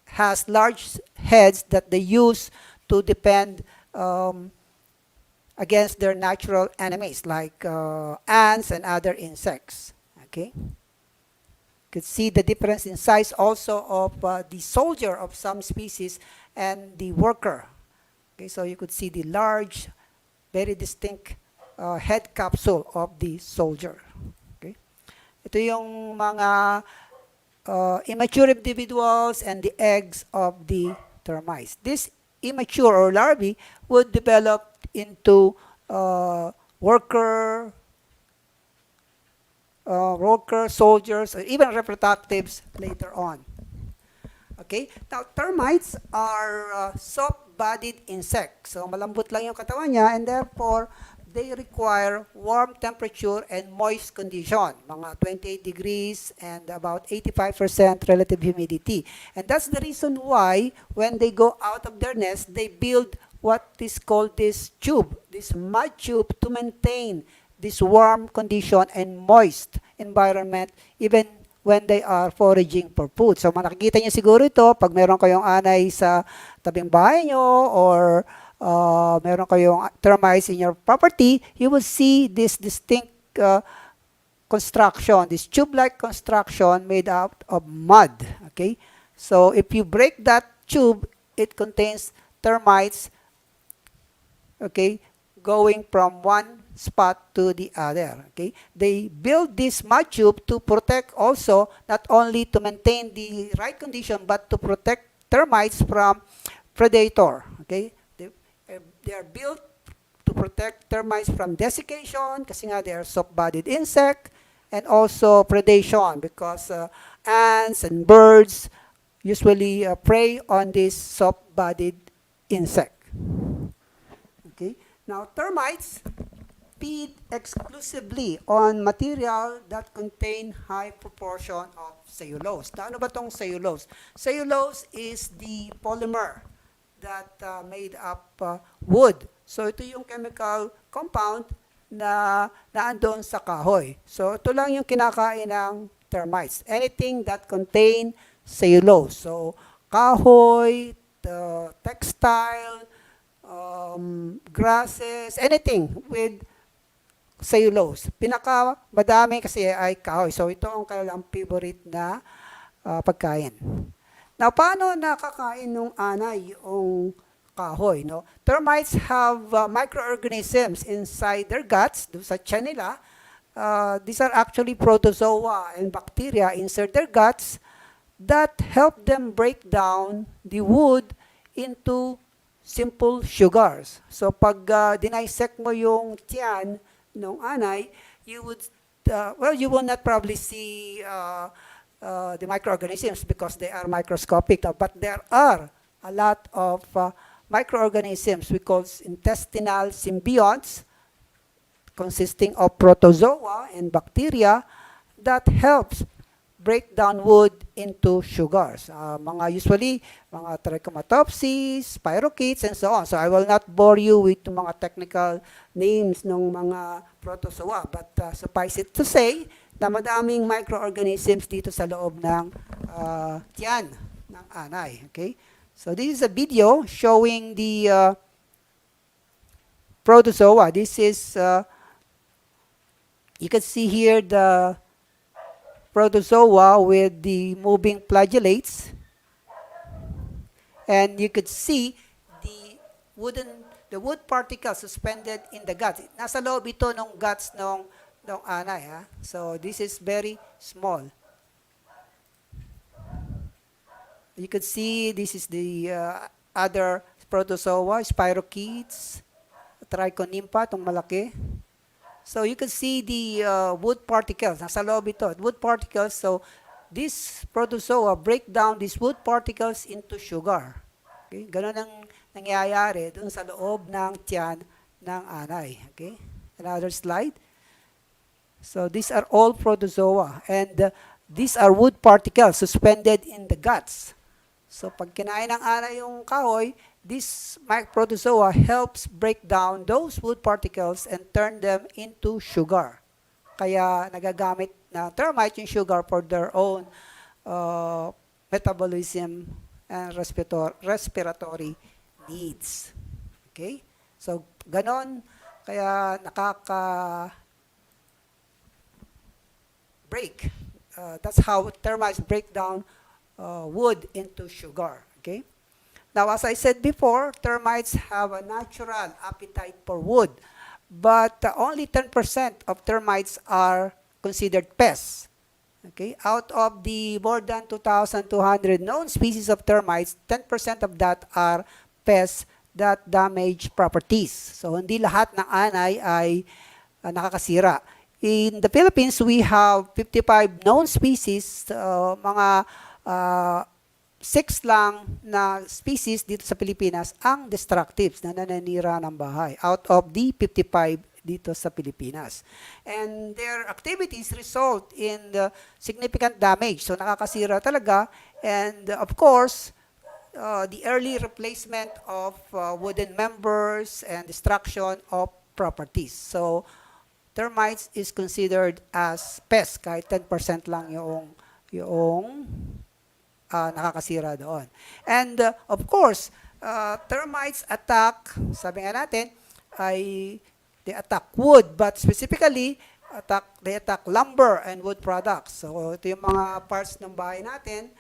has large heads that they use to defend against their natural enemies like ants and other insects. Okay, you could see the difference in size also of the soldier of some species and the worker. Okay, so you could see the large, very distinct head capsule of the soldier. Okay, ito yung mga immature individuals and the eggs of the termites. This immature or larvae would develop into worker, soldiers, or even reproductives later on. Okay, now termites are soft-bodied insects. So malambot lang yung katawan niya, and therefore they require warm temperature and moist condition, mga 28 degrees and about 85% relative humidity. And that's the reason why when they go out of their nest, they build what is called this tube, this mud tube, to maintain this warm condition and moist environment even when they are foraging for food. So makikita niyo siguro ito pag meron kayong anay sa tabing bahay nyo or meron kayong termites in your property, you will see this distinct construction, this tube-like construction made out of mud. Okay, so if you break that tube, it contains termites, okay, going from one spot to the other. Okay, they build this mud tube to protect also, not only to maintain the right condition, but to protect termites from predator. Okay, they are built to protect termites from desiccation kasi nga they are soft-bodied insect, and also predation because ants and birds usually prey on this soft-bodied insect. Okay, now termites feed exclusively on material that contain high proportion of cellulose. Now, ano ba tong cellulose? Cellulose is the polymer that made up wood. So ito yung chemical compound na naandun sa kahoy. So ito lang yung kinakain ng termites. Anything that contain cellulose. So kahoy, textile, grasses, anything with cellulose. Pinaka madami kasi ay kahoy. So ito ang kanilang favorite na pagkain. Now, paano nakakain ng anay yung kahoy? No? Termites have microorganisms inside their guts, doon sa tiyan nila. These are actually protozoa and bacteria inside their guts that help them break down the wood into simple sugars. So, pag dinisect mo yung tiyan ng anay, you would, you will not probably see the microorganisms because they are microscopic, but there are a lot of microorganisms we call intestinal symbionts consisting of protozoa and bacteria that helps break down wood into sugars. Usually, mga trichomatopsis, spirochetes, and so on. So I will not bore you with mga technical names ng mga protozoa, but suffice it to say, na madaming microorganisms dito sa loob ng tiyan ng anay. Okay? So this is a video showing the protozoa. This is, you can see here the protozoa with the moving flagellates. And you could see the wood particles suspended in the guts. Nasa loob ito ng guts ng anay. Ha? So this is very small. You could see this is the other protozoa, spirochetes, trichonympha, itong malaki. So you can see the wood particles. Nasa loob ito, wood particles. So this protozoa break down these wood particles into sugar. Okay? Ganun ang nangyayari dun sa loob ng tiyan ng anay. Okay? Another slide. So these are all protozoa, and these are wood particles suspended in the guts. So pag kinain ng anay yung kahoy, this protozoa helps break down those wood particles and turn them into sugar. Kaya nagagamit na termite yung sugar for their own metabolism and respiratory needs. Okay? So ganon, kaya break. That's how termites break down wood into sugar. Okay. Now, as I said before, termites have a natural appetite for wood, but only 10% of termites are considered pests. Okay. Out of the more than 2,200 known species of termites, 10% of that are pests that damage properties. So, hindi lahat ng anay ay nakakasira. In the Philippines, we have 55 known species, mga 6 lang na species dito sa Pilipinas ang destructives na nananira ng bahay out of the 55 dito sa Pilipinas. And their activities result in the significant damage. So nakakasira talaga. And of course, the early replacement of wooden members and destruction of properties. So termites is considered as pests kahit 10% lang yung nakakasira doon. And of course, termites attack, sabi nga natin, they attack wood, but specifically, they attack lumber and wood products. So ito yung mga parts ng bahay natin.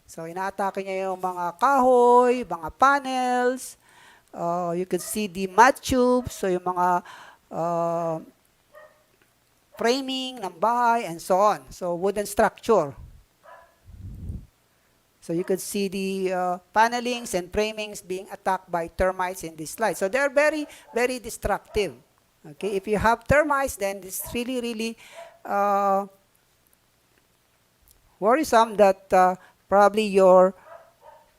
So inaatake niya yung mga kahoy, mga panels, You can see the mud tubes, so yung mga uh, framing ng bahay and so on. So wooden structure. So you could see the panelings and framings being attacked by termites in this slide. So they're very, very destructive. Okay, if you have termites, then it's really, really worrisome that probably your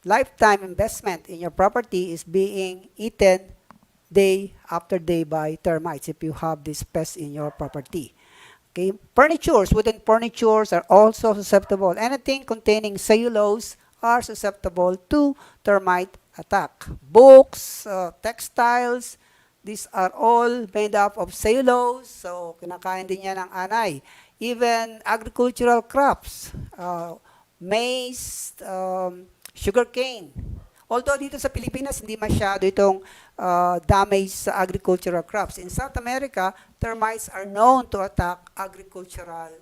lifetime investment in your property is being eaten day after day by termites if you have this pest in your property. Okay, furnitures, wooden furnitures are also susceptible. Anything containing cellulose are susceptible to termite attack. Books, textiles, these are all made up of cellulose, so kinakain din yan ng anay. Even agricultural crops, maize, sugarcane. Although dito sa Pilipinas, hindi masyado itong damage sa agricultural crops. In South America, termites are known to attack agricultural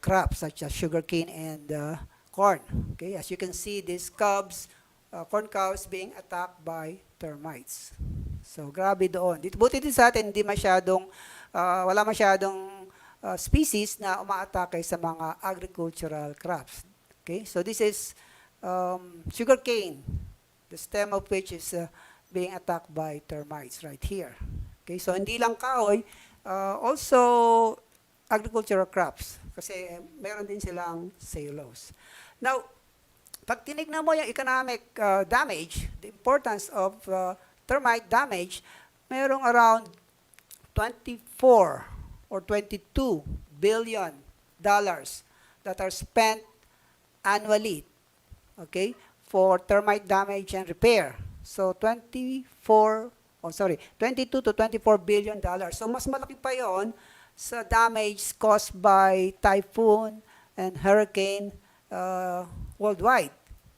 crops such as sugarcane and corn. Okay, as you can see, these cubs, corn cows being attacked by termites. So, grabe doon. Buti din sa atin, hindi masyadong, wala masyadong species na umaatake sa mga agricultural crops. Okay, so this is sugarcane, the stem of which is being attacked by termites right here. Okay, so hindi lang kahoy, also agricultural crops kasi meron din silang cellulose. Now, pag tinignan mo yung economic damage, the importance of termite damage, merong around 24 or 22 billion dollars that are spent annually, okay, for termite damage and repair. So 22 to 24 billion dollars. So mas malaki pa yon sa damage caused by typhoon and hurricane worldwide.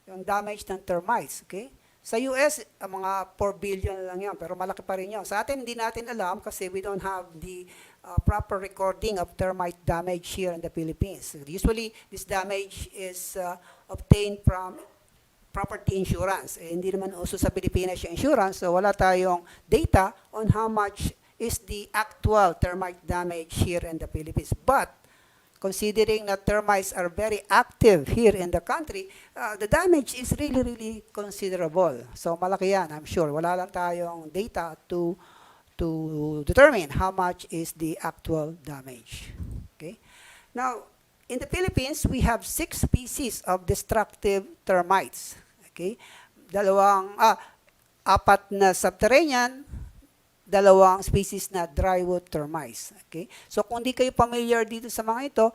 Yung damage ng termites, okay? Sa US, mga 4 billion lang yan, pero malaki pa rin yun. Sa atin, hindi natin alam kasi we don't have the proper recording of termite damage here in the Philippines. Usually, this damage is obtained from property insurance. Hindi naman uso sa Pilipinas yung insurance, so wala tayong data on how much is the actual termite damage here in the Philippines. But, considering that termites are very active here in the country, the damage is really, really considerable. So, malaki yan, I'm sure. Wala lang tayong data to determine how much is the actual damage. Okay? Now, in the Philippines, we have 6 species of destructive termites. Okay? 4 na subterranean, 2 species na drywood termites. Okay? So kung di kayo familiar dito sa mga ito,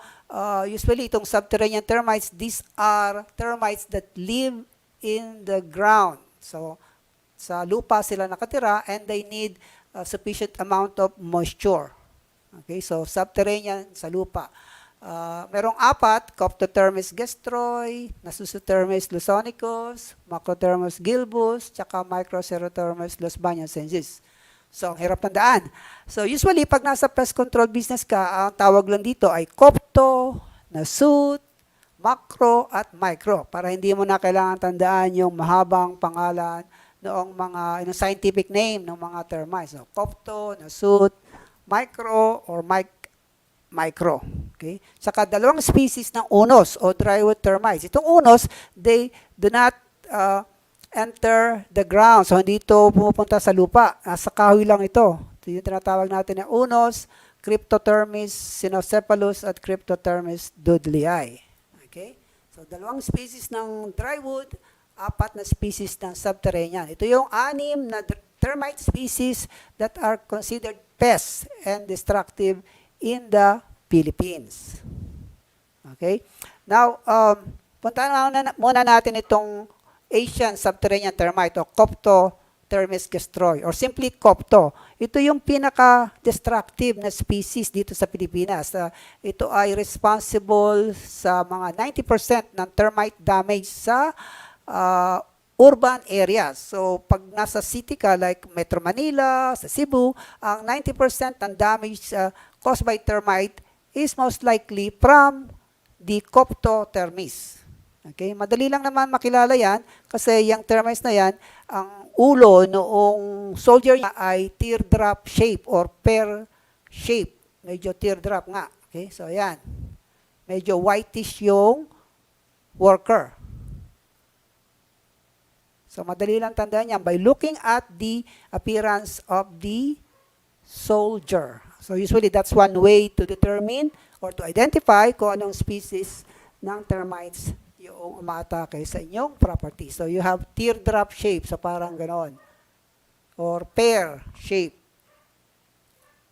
usually itong subterranean termites, these are termites that live in the ground. So sa lupa sila nakatira and they need a sufficient amount of moisture. Okay? So subterranean sa lupa. Merong 4, Coptothermis gestroi, Nasusothermis lusonicus, Macrothermus gilbus, tsaka Microcerothermus los Bañosensis. So, hirap tandaan. So, usually, pag nasa pest control business ka, ang tawag lang dito ay Copto, Nasut, Macro, at Micro. Para hindi mo na kailangan tandaan yung mahabang pangalan noong mga scientific name ng mga termites. So, Copto, Nasut, Micro, or Micro. Okay? Saka 2 species ng unos o drywood termites. Itong unos, they do not enter the ground. So, hindi ito pumupunta sa lupa. Nasa kahoy lang ito. Ito yung tinatawag natin na unos, Cryptothermis cynocephalus at Cryptothermis dudleyi. Okay? So, 2 species ng drywood, 4 na species ng subterranean. Ito yung 6 na termite species that are considered pests and destructive in the Philippines. Okay? Now, puntahan muna natin itong Asian subterranean termite o Coptothermis gestroi or simply Copto. Ito yung pinaka-destructive na species dito sa Pilipinas. Ito ay responsible sa mga 90% ng termite damage sa urban areas. So, pag nasa city ka like Metro Manila, sa Cebu, ang 90% ng damage caused by termite is most likely from the Coptothermis. Okay, madali lang naman makilala yan kasi yung termites na yan, ang ulo noong soldier niya ay teardrop shape or pear shape. Medyo teardrop nga. Okay, so yan. Medyo whitish yung worker. So madali lang tandaan yan by looking at the appearance of the soldier. So usually that's one way to determine or to identify kung anong species ng termites yung umaatake sa inyong property. So you have teardrop shape, so parang ganon. Or pear shape.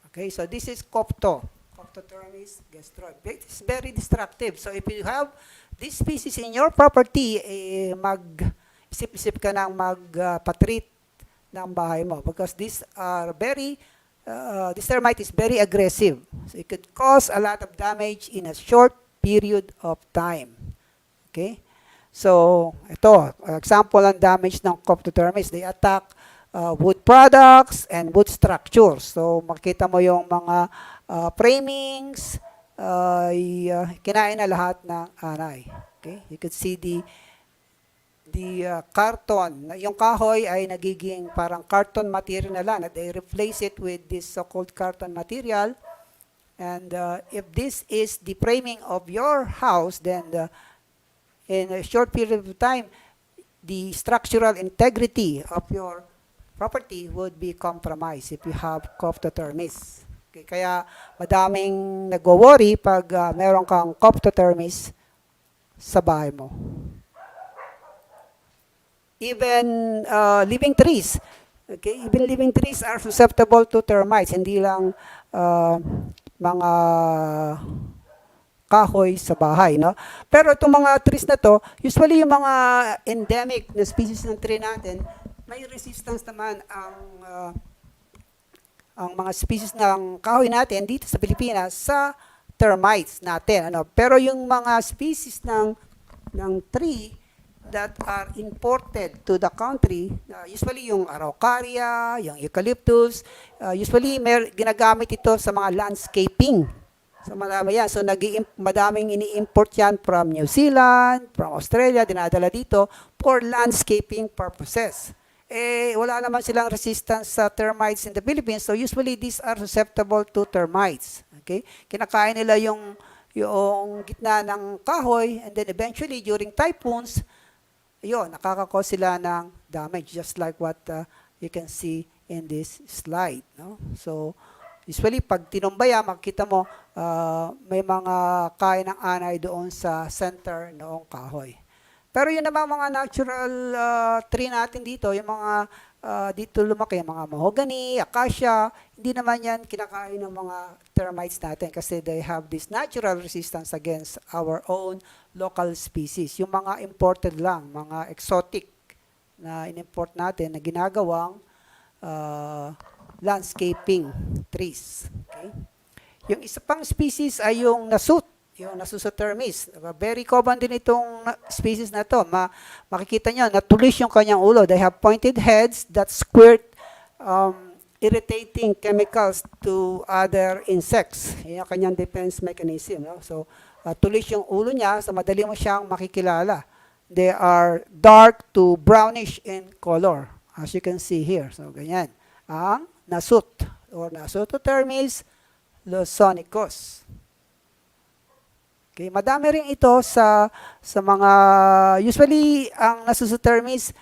Okay, so this is Coptotermis gestroy. It's very destructive. So if you have this species in your property, mag-isip-isip ka ng mag-patreat ng bahay mo because these are very this termite is very aggressive. So it could cause a lot of damage in a short period of time. Okay? So, ito, example ng damage ng Coptotermis. They attack wood products and wood structures. So, makita mo yung mga framings, kinain na lahat ng anay. Okay? You could see the carton. Yung kahoy ay nagiging parang carton material na lang. They replace it with this so-called carton material. And if this is the framing of your house, then in a short period of time, the structural integrity of your property would be compromised if you have Coptotermis. Okay, kaya madaming nagwo-worry pag meron kang Coptotermis sa bahay mo. Even living trees. Okay, even living trees are susceptible to termites. Hindi lang mga kahoy sa bahay, no? Pero itong mga trees na to, usually yung mga endemic na species ng tree natin, may resistance naman ang mga species ng kahoy natin dito sa Pilipinas sa termites natin, ano? Pero yung mga species ng tree that are imported to the country, usually yung araucaria, yung eucalyptus, usually ginagamit ito sa mga landscaping. So marami yan. So madaming ini-import yan from New Zealand, from Australia, dinadala dito for landscaping purposes. Wala naman silang resistance sa termites in the Philippines. So usually these are susceptible to termites. Okay? Kinakain nila yung gitna ng kahoy and then eventually during typhoons, nakakakos sila ng damage just like what you can see in this slide. No? So usually, pag tinumbaya, makikita mo, may mga kain ng anay doon sa center noong kahoy. Pero yun naman mga natural tree natin dito, yung mga dito lumaki, yung mga mahogany, acacia, hindi naman yan kinakain ng mga termites natin kasi they have this natural resistance against our own local species. Yung mga imported lang, mga exotic na in-import natin na ginagawang landscaping trees. Okay? Yung isa pang species ay yung nasut, yung Nasusotermis. Very common din itong species na to. Makikita nyo, natulis yung kanyang ulo. They have pointed heads that squirt irritating chemicals to other insects. Yan yung kanyang defense mechanism. No? So, tulis yung ulo niya, so madali mo siyang makikilala. They are dark to brownish in color, as you can see here. So, ganyan. Ang nasut or Nasusotermis lawsonicus. Okay, madami rin ito sa mga usually ang Nasusotermis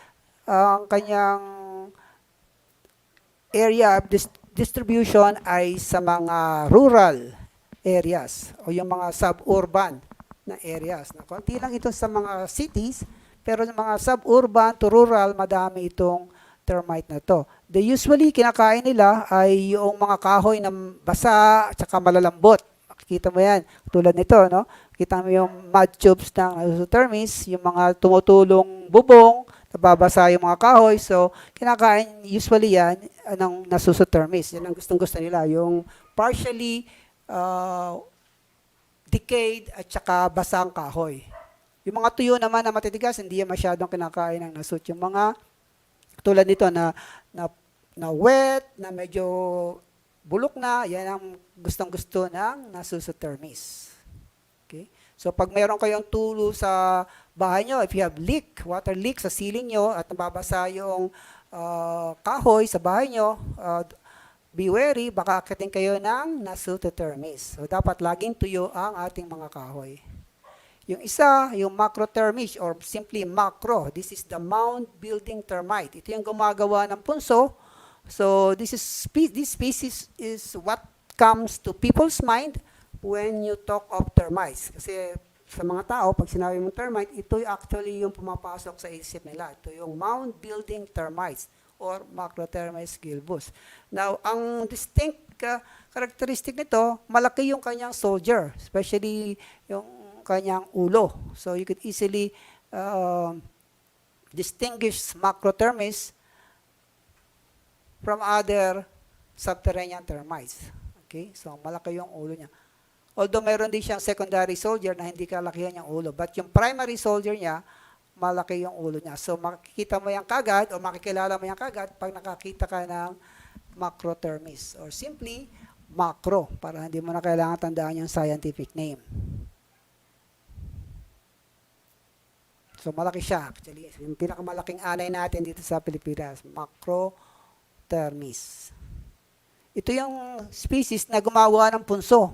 ang kanyang area of distribution ay sa mga rural areas o yung mga suburban na areas. Konti lang ito sa mga cities, pero sa mga suburban to rural, madami itong termite na to. The usually kinakain nila ay yung mga kahoy na basa at saka malalambot. Makikita mo yan. Tulad nito, no? Kita mo yung mud tubes ng Nasusotermis, yung mga tumutulong bubong, nababasa yung mga kahoy. So, kinakain usually yan ng Nasusotermis. Yan ang gustong-gusto nila. Yung partially decayed at saka basang kahoy. Yung mga tuyo naman na matitigas, hindi yan masyadong kinakain ng nasut. Yung mga tulad nito na wet, na medyo bulok na, yan ang gustong-gusto ng Nasusotermis. Okay? So pag meron kayong tulo sa bahay nyo, if you have leak, water leak sa ceiling nyo at nababasa yung kahoy sa bahay nyo, be wary, baka akitin kayo ng nasute termites. So dapat laging tuyo ang ating mga kahoy. Yung isa, yung macrotermites or simply macro. This is the mound building termite. Ito yung gumagawa ng punso. So this species is what comes to people's mind when you talk of termites. Kasi sa mga tao, pag sinabi mong termite, ito actually yung pumapasok sa isip nila. Ito yung mound building termites or macrotermites gilbus. Now, ang distinct characteristic nito, malaki yung kanyang soldier, especially yung kanyang ulo. So you could easily distinguish macrotermites from other subterranean termites. Okay? So malaki yung ulo niya. Although meron din siyang secondary soldier na hindi kalakihan yung ulo, but yung primary soldier niya, malaki yung ulo niya. So makikita mo yan kagad o makikilala mo yan kagad pag nakakita ka ng macrotermis or simply macro para hindi mo na kailangan tandaan yung scientific name. So malaki siya actually. Yung pinakamalaking anay natin dito sa Pilipinas, macrotermis. Ito yung species na gumawa ng punso.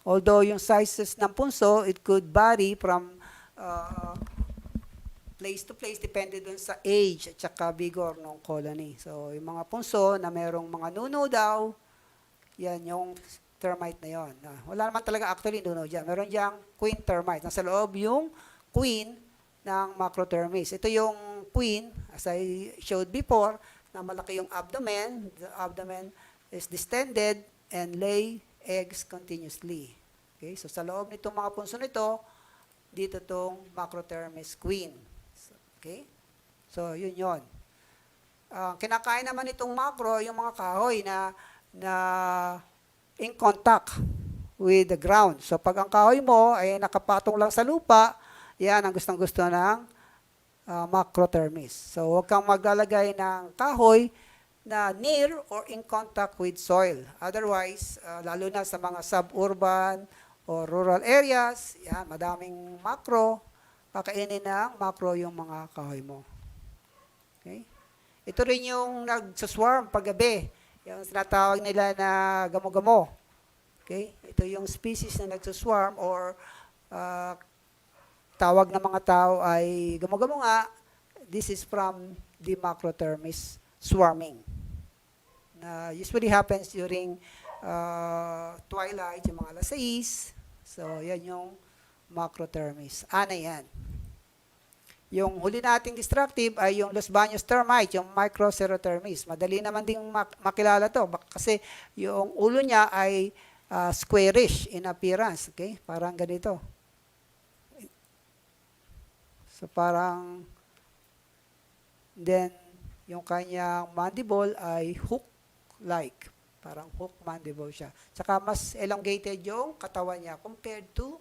Although yung sizes ng punso, it could vary from place to place, depende dun sa age at saka vigor ng colony. So, yung mga punso na merong mga nuno daw, yan yung termite na yon. Wala naman talaga actually nuno dyan. Meron diyang queen termite. Nasa loob yung queen ng macrotermis. Ito yung queen, as I showed before, na malaki yung abdomen. The abdomen is distended and lay eggs continuously. Okay? So, sa loob nitong mga punso nito, dito tong macrotermis queen. Okay? So, yun yun. Kinakain naman itong macro, yung mga kahoy na in contact with the ground. So, pag ang kahoy mo ay nakapatong lang sa lupa, yan ang gustong-gusto ng macrotermis. So, huwag kang maglalagay ng kahoy na near or in contact with soil. Otherwise, lalo na sa mga suburban or rural areas, yan, madaming macro, kakainin ng macro yung mga kahoy mo. Okay? Ito rin yung nagsaswarm paggabi. Yung sinatawag nila na gamo-gamo. Okay? Ito yung species na nagsaswarm or tawag ng mga tao ay gamo-gamo nga. This is from the macrotermis swarming. Usually happens during twilight, yung mga alas 6. So, yan yung macrotermis. Ana yan. Yung huli nating destructive ay yung Los Baños termite, yung microcerotermis. Madali naman ding makilala to kasi yung ulo niya ay squarish in appearance. Okay? Parang ganito. So, parang then, yung kanyang mandible ay hook-like. Parang hook mandible siya. Tsaka mas elongated yung katawan niya compared to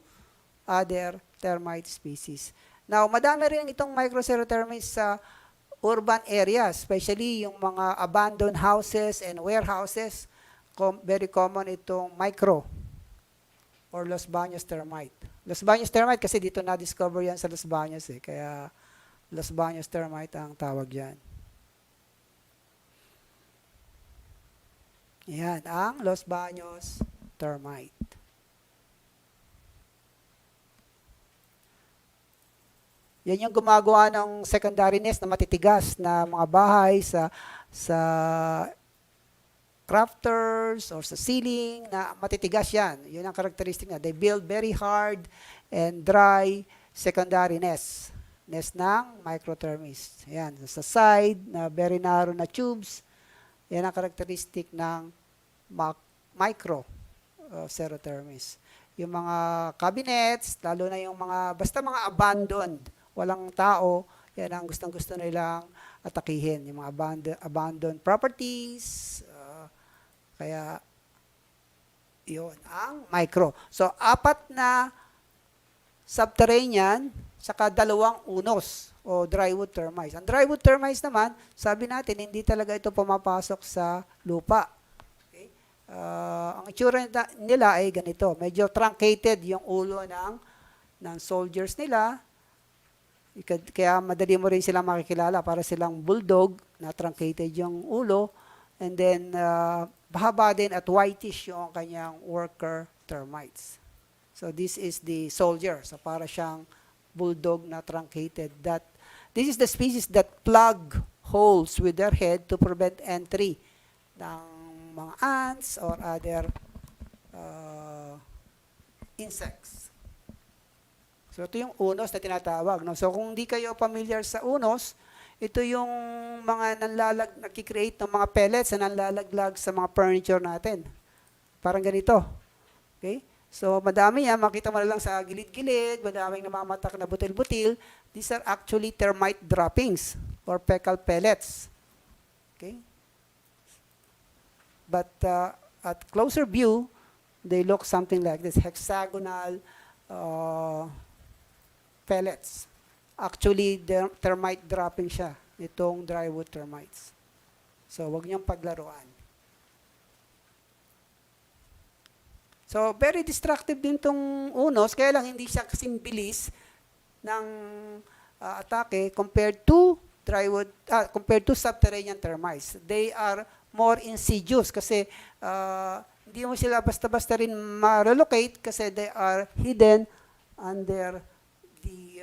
other termite species. Now, madami rin itong microcerotermites sa urban areas, especially yung mga abandoned houses and warehouses. Very common itong micro or Los Baños termite. Los Baños termite kasi dito na-discover yan sa Los Baños eh. Kaya Los Baños termite ang tawag yan. Yan ang Los Baños termite. Yan yung gumagawa ng secondary nest na matitigas na mga bahay sa crafters or sa ceiling na matitigas yan. Yun ang characteristic na. They build very hard and dry secondary nests. Nest ng microtermis. Yan. Sa side na very narrow na tubes. Yan ang characteristic ng microcerotermis. Yung mga cabinets, lalo na yung mga, basta mga abandoned, walang tao, yan ang gustong-gusto nilang atakihin. Yung mga abandoned properties, kaya yun ang micro. So, 4 na subterranean, saka 2 unos o drywood termites. Ang drywood termites naman, sabi natin, hindi talaga ito pumapasok sa lupa. Okay? Ang itsura nila ay ganito. Medyo truncated yung ulo ng ng soldiers nila. Kaya madali mo rin silang makikilala para silang bulldog na truncated yung ulo. And then, bahaba din at whitish yung kanyang worker termites. So this is the soldier. So para siyang bulldog na truncated. This is the species that plug holes with their head to prevent entry ng mga ants or other insects. So ito yung unos na tinatawag. No? So kung hindi kayo familiar sa unos, ito yung mga nakikreate ng mga pellets na nanlalaglag sa mga furniture natin. Parang ganito. Okay? So madami yan, makita mo na lang sa gilid-gilid, madaming namamatak na butil-butil. These are actually termite droppings or fecal pellets. Okay? But at closer view, they look something like this, hexagonal pellets. Actually, termite dropping siya, itong drywood termites. So, wag niyong paglaruan. So, very destructive din tong unos, kaya lang hindi siya kasing bilis ng atake compared to compared to subterranean termites. They are more insidious kasi hindi mo sila basta-basta rin ma-relocate kasi they are hidden under the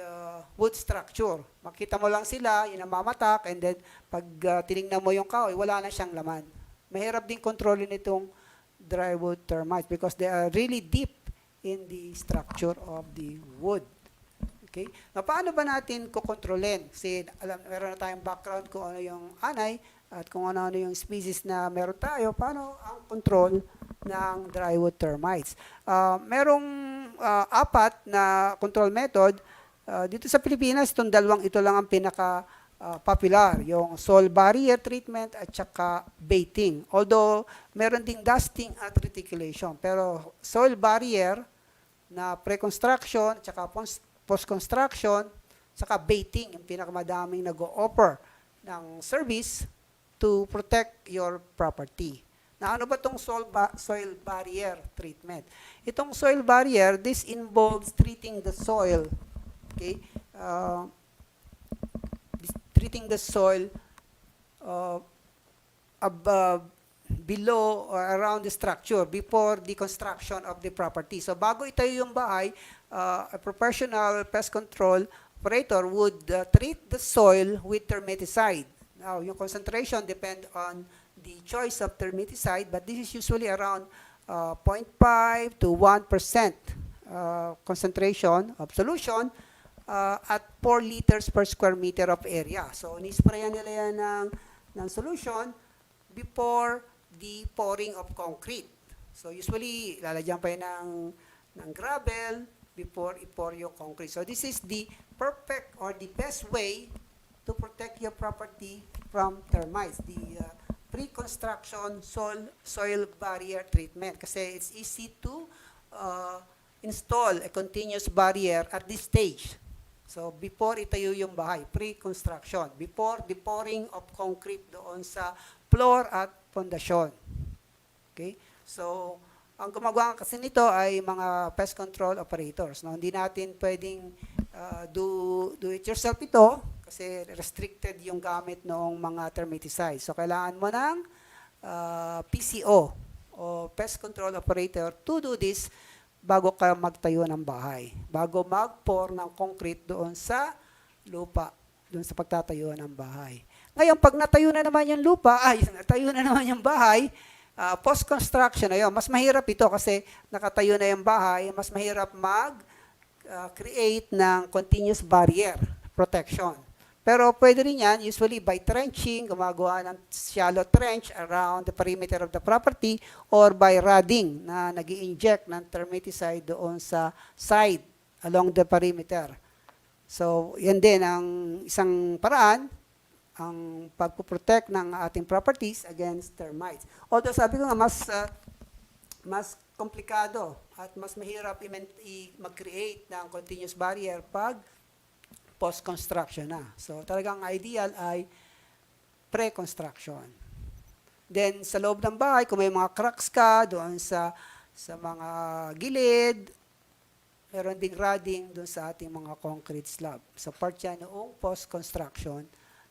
wood structure. Makita mo lang sila, yun ang mamatak, and then pag tinignan mo yung kahoy, wala na siyang laman. Mahirap din kontrolin itong drywood termites because they are really deep in the structure of the wood. Okay? Now, paano ba natin kukontrolin? Kasi meron na tayong background kung ano yung anay at kung ano yung species na meron tayo. Paano ang control ng drywood termites? Merong apat na control method. Dito sa Pilipinas, itong dalawang ito lang ang pinaka-popular, yung soil barrier treatment at saka baiting. Although, meron ding dusting at reticulation. Pero soil barrier na pre-construction at saka post-construction, saka baiting, yung pinakamadaming nag-o-offer ng service to protect your property. Na ano ba itong soil barrier treatment? Itong soil barrier, this involves treating the soil. Okay? Treating the soil above, below, or around the structure before the construction of the property. So bago itayo yung bahay, a professional pest control operator would treat the soil with termiticide. Now, yung concentration depend on the choice of termiticide, but this is usually around 0.5 to 1% concentration of solution at 4 liters per square meter of area. So, nisprayan nila yan ng solution before the pouring of concrete. So, usually, lalagyan pa yan ng gravel before i-pour yung concrete. So, this is the perfect or the best way to protect your property from termites. The pre-construction soil barrier treatment. Kasi it's easy to install a continuous barrier at this stage. So, before itayo yung bahay, pre-construction, before the pouring of concrete doon sa floor at pundasyon. Okay? So, ang gumagawa kasi nito ay mga pest control operators. No? Hindi natin pwedeng do it yourself ito kasi restricted yung gamit ng mga termiticides. So, kailangan mo ng PCO o pest control operator to do this bago ka magtayo ng bahay, bago mag-pour ng concrete doon sa lupa, doon sa pagtatayo ng bahay. Ngayon, pag natayo na naman yung lupa, natayo na naman yung bahay, post-construction na yun. Mas mahirap ito kasi nakatayo na yung bahay, mas mahirap mag-create ng continuous barrier protection. Pero pwede rin yan, usually by trenching, gumagawa ng shallow trench around the perimeter of the property or by rodding na nag-i-inject ng termiticide doon sa side along the perimeter. So, yan din ang isang paraan, ang pagpuprotect ng ating properties against termites. Although sabi ko nga, mas komplikado at mas mahirap mag-create ng continuous barrier pag post-construction na. So, talagang ideal ay pre-construction. Then, sa loob ng bahay, kung may mga cracks ka doon sa mga gilid, meron ding rodding doon sa ating mga concrete slab. So part yan noong post-construction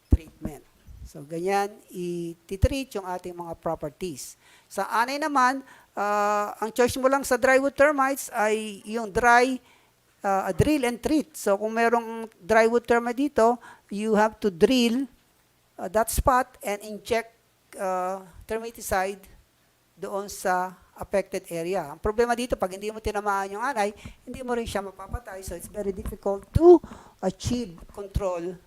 treatment. So ganyan, i-treat yung ating mga properties. Sa anay naman, ang choice mo lang sa drywood termites ay yung drill and treat. So kung merong drywood termite dito, you have to drill that spot and inject termiticide doon sa affected area. Ang problema dito, pag hindi mo tinamaan yung anay, hindi mo rin siya mapapatay. So it's very difficult to achieve control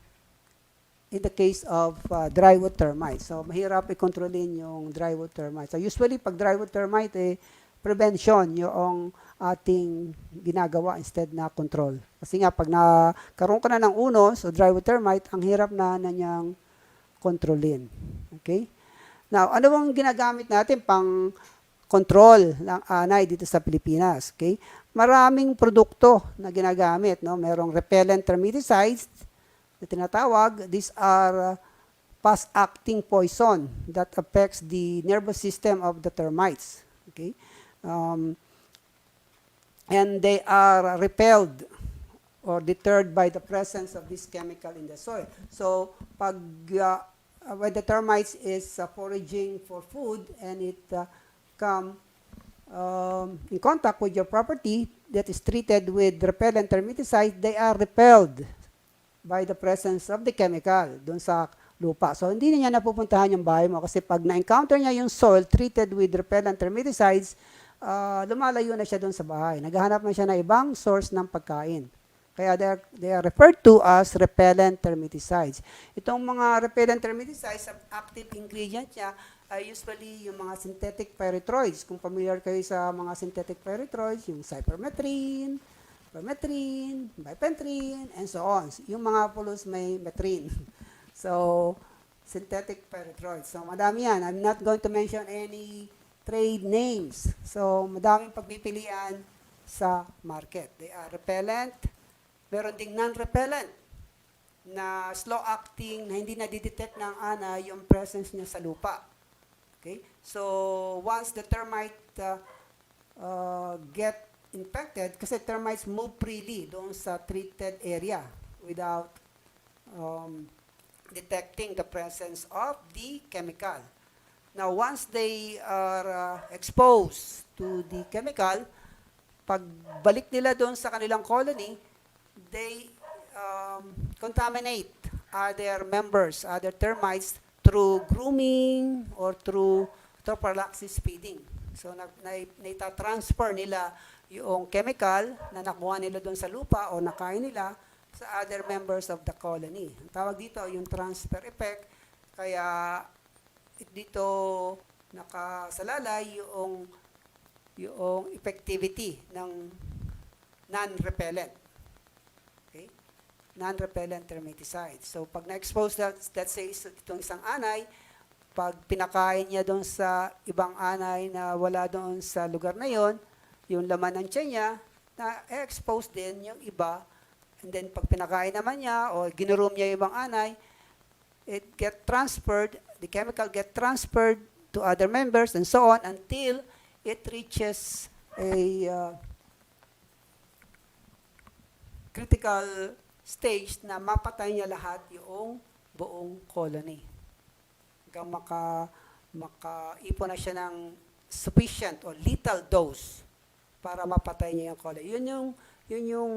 in the case of drywood termites. So mahirap i-controlin yung drywood termites. So usually, pag drywood termite, prevention yung ating ginagawa instead na control. Kasi nga, pag nakaroon ka na ng unos o drywood termite, ang hirap na niyang kontrolin. Okay? Now, ano bang ginagamit natin pang control ng anay dito sa Pilipinas? Okay? Maraming produkto na ginagamit. No? Merong repellent termiticides na tinatawag. These are fast-acting poison that affects the nervous system of the termites. Okay? And they are repelled or deterred by the presence of this chemical in the soil. So, pag when the termites is foraging for food and it come in contact with your property that is treated with repellent termiticide, they are repelled by the presence of the chemical doon sa lupa. So, hindi niya napupuntahan yung bahay mo kasi pag na-encounter niya yung soil treated with repellent termiticides, lumalayo na siya doon sa bahay. Naghahanap na siya ng ibang source ng pagkain. Kaya they are referred to as repellent termiticides. Itong mga repellent termiticides, ang active ingredient niya ay usually yung mga synthetic pyrethroids. Kung familiar kayo sa mga synthetic pyrethroids, yung cypermethrin, permethrin, bipentrin, and so on. Yung mga pulos may metrin. So, synthetic pyrethroids. So, madami yan. I'm not going to mention any trade names. So, madaming pagpipilian sa market. They are repellent. Meron ding non-repellent na slow-acting na hindi na-detect ng anay yung presence niya sa lupa. Okay? So, once the termite get infected, kasi termites move freely doon sa treated area without detecting the presence of the chemical. Now, once they are exposed to the chemical, pagbalik nila doon sa kanilang colony, they contaminate other members, other termites through grooming or through prophylaxis feeding. So, naita-transfer nila yung chemical na nakuha nila doon sa lupa o nakain nila sa other members of the colony. Ang tawag dito yung transfer effect. Kaya dito nakasalalay yung effectivity ng non-repellent. Okay? Non-repellent termiticides. So, pag na-expose let's say, itong isang anay, pag pinakain niya doon sa ibang anay na wala doon sa lugar na yon, yung laman ng tiyan niya, na-expose din yung iba. And then, pag pinakain naman niya o ginurom niya yung ibang anay, it get transferred, the chemical get transferred to other members and so on until it reaches a critical stage na mapatay niya lahat yung buong colony. Hanggang makaipon na siya ng sufficient or lethal dose para mapatay niya yung colony. Yun yung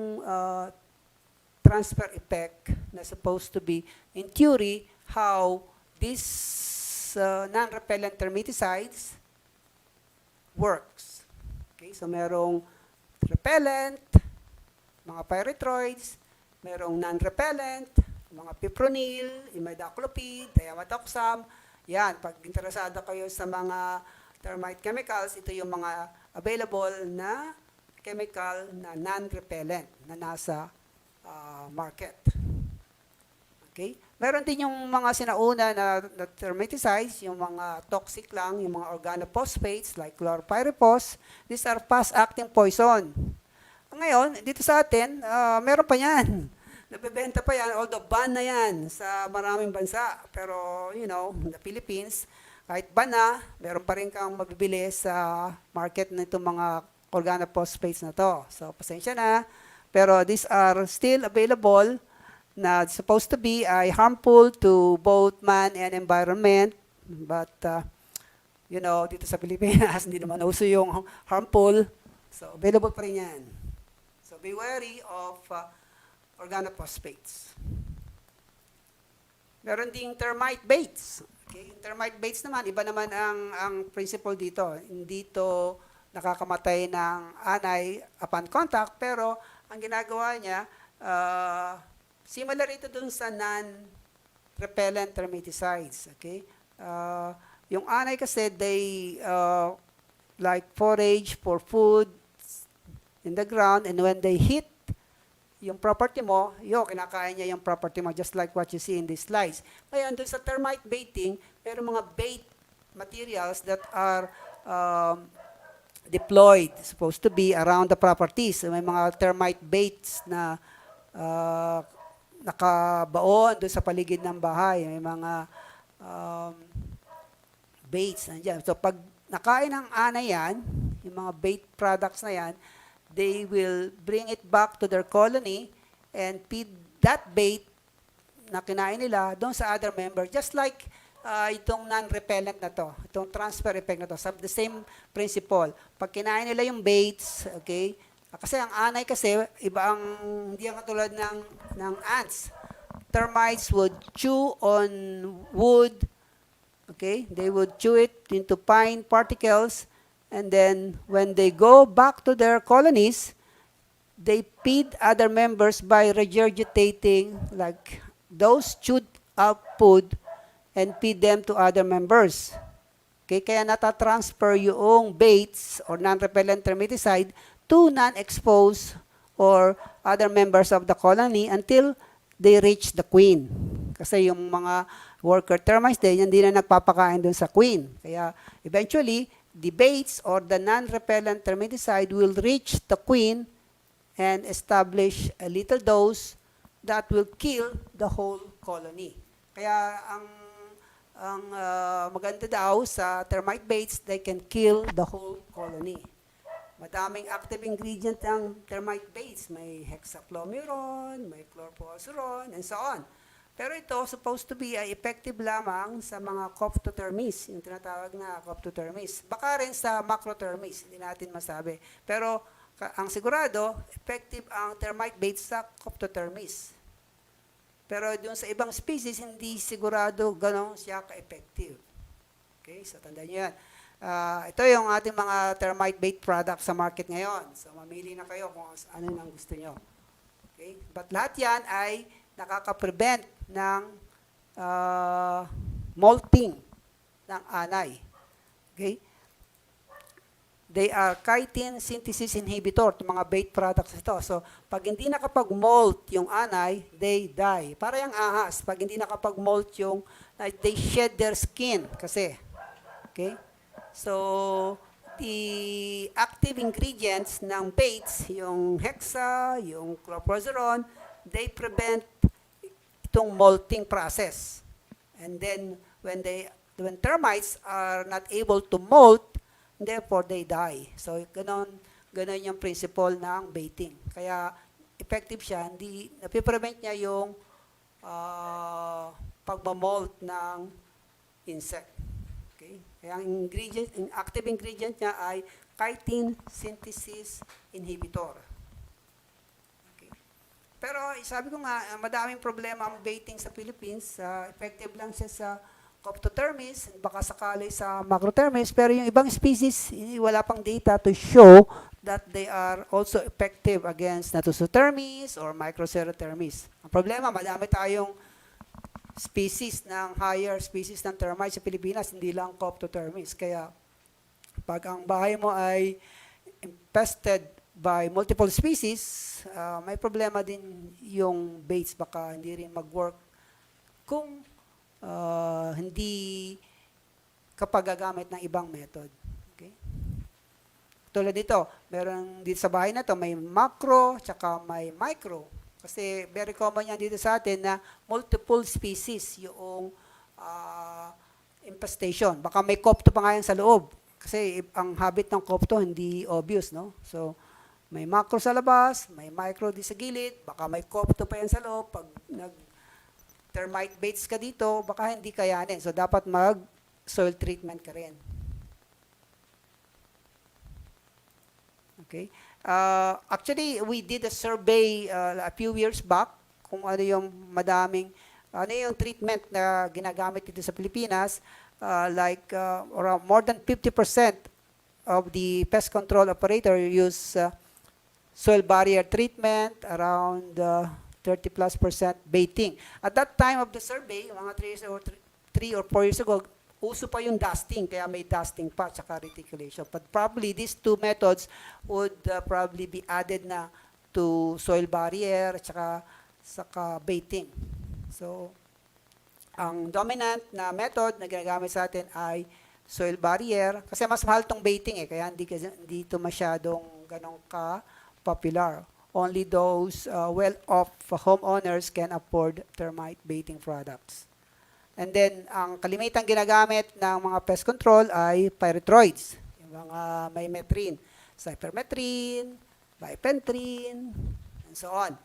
transfer effect na supposed to be, in theory, how these non-repellent termiticides works. Okay, so merong repellent, mga pyrethroids, merong non-repellent, mga fipronil, imidacloprid, thiamethoxam. Yan, pag interesado kayo sa mga termite chemicals, ito yung mga available na chemical na non-repellent na nasa market. Okay? Meron din yung mga sinauna na termiticides, yung mga toxic lang, yung mga organophosphates like chlorpyrifos. These are fast-acting poison. Ngayon, dito sa atin, meron pa yan. Nabebenta pa yan, although ban na yan sa maraming bansa. Pero, the Philippines, kahit ban na, meron pa rin kang mabibili sa market na itong mga organophosphates na to. So, pasensya na. Pero these are still available na supposed to be ay harmful to both man and environment. But, you know, dito sa Pilipinas, hindi naman uso yung harmful. So, available pa rin yan. So, be wary of organophosphates. Meron ding termite baits. Okay, termite baits naman, iba naman ang principle dito. Hindi to nakakamatay ng anay upon contact, pero ang ginagawa niya, similar ito dun sa non-repellent termiticides. Okay? Yung anay kasi, they like forage for food in the ground, and when they hit yung property mo, kinakain niya yung property mo, just like what you see in these slides. Ngayon, dun sa termite baiting, meron mga bait materials that are deployed, supposed to be around the properties. So, may mga termite baits na nakabaon doon sa paligid ng bahay. May mga baits nandiyan. So, pag nakain ng anay yan, yung mga bait products na yan, they will bring it back to their colony and feed that bait na kinain nila doon sa other member. Just like itong non-repellent na to, itong transfer effect na to, the same principle. Pag kinain nila yung baits, okay, kasi ang anay kasi, iba ang, hindi ang katulad ng ants. Termites would chew on wood, okay, they would chew it into fine particles, and then when they go back to their colonies, they feed other members by regurgitating like those chewed up food and feed them to other members. Okay, kaya natatransfer yung baits or non-repellent termiticide to non-exposed or other members of the colony until they reach the queen. Kasi yung mga worker termites din, hindi na nagpapakain dun sa queen. Kaya eventually, the baits or the non-repellent termiticide will reach the queen and establish a little dose that will kill the whole colony. Kaya ang maganda daw sa termite baits, they can kill the whole colony. Madaming active ingredient ng termite baits. May hexafluomeron, may chlorphosuron, and so on. Pero ito, supposed to be effective lamang sa mga Cophtotermes, yung tinatawag na Cophtotermes. Baka rin sa Macrotermes, hindi natin masabi. Pero ang sigurado, effective ang termite baits sa Cophtotermes. Pero dun sa ibang species, hindi sigurado ganun siya ka-effective. Okay, so tandaan nyo yan. Ito yung ating mga termite bait products sa market ngayon. So mamili na kayo kung ano ang gusto nyo. Okay? But lahat yan ay nakaka-prevent ng molting ng anay. Okay? They are chitin synthesis inhibitor, itong mga bait products ito. So, pag hindi nakapag-molt yung anay, they die. Para yung ahas, pag hindi nakapag-molt yung, they shed their skin kasi. Okay? So, the active ingredients ng baits, yung hexa, yung chlorphosuron, they prevent itong molting process. And then, when termites are not able to molt, therefore they die. So, ganon yung principle ng baiting. Kaya, effective siya, hindi, napiprevent niya yung pagmamolt ng insect. Okay? Kaya ang active ingredient niya ay chitin synthesis inhibitor. Okay. Pero sabi ko nga, madaming problema ang baiting sa Philippines. Effective lang siya sa Cophtotermes, baka sakali sa Macrotermes, pero yung ibang species, wala pang data to show that they are also effective against Natosotermes or Microcerotermes. Ang problema, madami tayong species ng higher species ng termites sa Pilipinas, hindi lang Cophtotermes. Kaya pag ang bahay mo ay infested by multiple species, may problema din yung baits, baka hindi rin mag-work kung hindi kapag gagamit ng ibang method. Okay? Tulad dito, meron dito sa bahay na to, may macro, tsaka may micro. Kasi very common yan dito sa atin na multiple species yung infestation. Baka may kopto pa nga yan sa loob. Kasi ang habit ng kopto hindi obvious, no? So, may macro sa labas, may micro di sa gilid, baka may kopto pa yan sa loob. Pag nag-termite baits ka dito, baka hindi kayanin. So, dapat mag-soil treatment ka rin. Okay? Actually, we did a survey a few years back kung ano yung ano yung treatment na ginagamit dito sa Pilipinas. Around more than 50% of the pest control operator use soil barrier treatment, around 30+% baiting. At that time of the survey, mga 3 or 4 years ago, uso pa yung dusting, kaya may dusting pa, tsaka reticulation. But probably these two methods would probably be added na to soil barrier, tsaka baiting. So, ang dominant na method na ginagamit sa atin ay soil barrier, kasi mas mahal tong baiting kaya hindi ito masyadong ganong ka-popular. Only those well-off homeowners can afford termite baiting products. And then, ang kalimitang ginagamit ng mga pest control ay pyrethroids, yung mga may metrin, cypermethrin, bipentrin, and so on.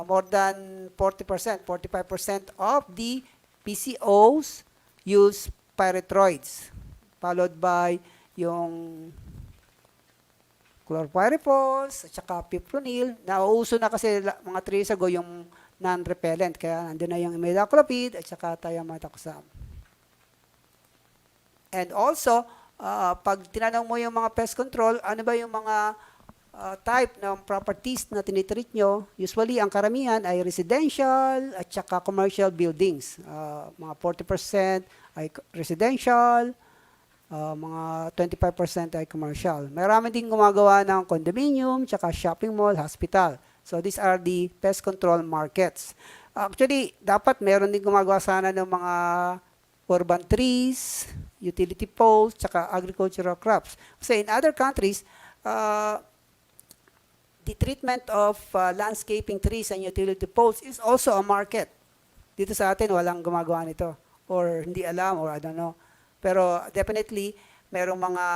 More than 40%, 45% of the PCOs use pyrethroids, followed by yung chlorpyrifos at saka fipronil. Nauuso na kasi mga 3 years ago yung non-repellent, kaya nandun na yung imidacloprid at saka thiamethoxam. And also, pag tinanong mo yung mga pest control, ano ba yung mga type ng properties na tinitreat nyo, usually ang karamihan ay residential at saka commercial buildings. Mga 40% ay residential, mga 25% ay commercial. Marami din gumagawa ng condominium, tsaka shopping mall, hospital. So these are the pest control markets. Actually, dapat meron din gumagawa sana ng mga urban trees, utility poles, tsaka agricultural crops. Kasi in other countries, the treatment of landscaping trees and utility poles is also a market. Dito sa atin, walang gumagawa nito. Or hindi alam, or I don't know. Pero definitely, merong mga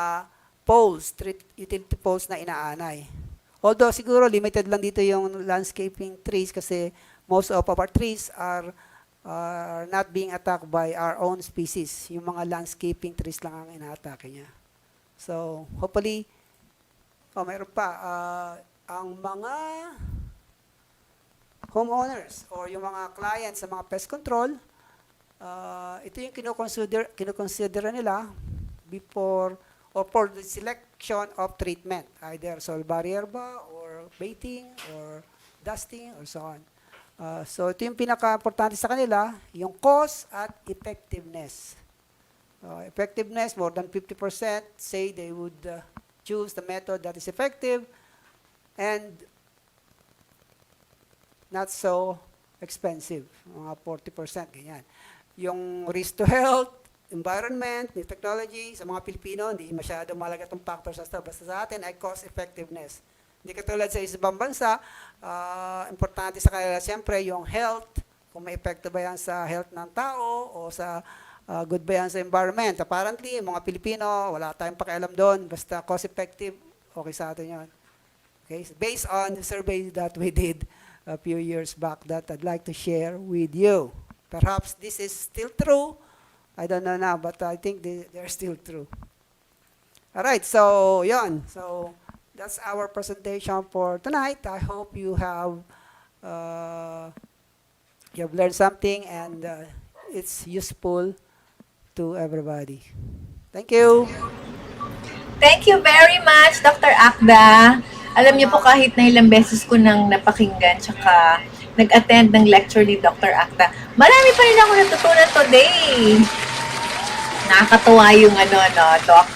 poles, utility poles na inaanay. Although siguro limited lang dito yung landscaping trees kasi most of our trees are not being attacked by our own species. Yung mga landscaping trees lang ang inaatake niya. So, hopefully, mayroon pa. Ang mga homeowners or yung mga clients sa mga pest control, ito yung kinoconsider nila before or for the selection of treatment, either soil barrier ba or baiting or dusting or so on. So ito yung pinaka-importante sa kanila, yung cost at effectiveness. Effectiveness, more than 50% say they would choose the method that is effective and not so expensive, mga 40%, ganyan. Yung risk to health, environment, new technology, sa mga Pilipino, hindi masyadong malaga itong factor sa basta sa atin ay cost effectiveness. Hindi katulad sa isang bansa, importante sa kanila siyempre yung health, kung may epekto ba yan sa health ng tao o sa good ba yan sa environment. Apparently, mga Pilipino, wala tayong pakialam doon, basta cost effective, okay sa atin yun. Okay? So based on the survey that we did a few years back that I'd like to share with you. Perhaps this is still true. I don't know now, but I think they're still true. All right, so yon. So that's our presentation for tonight. I hope you have learned something and it's useful to everybody. Thank you. Thank you very much, Dr. Acda. Alam niyo po kahit na ilang beses ko nang napakinggan tsaka nag-attend ng lecture ni Dr. Acda, marami pa rin ako natutunan today. Nakakatuwa yung Doc.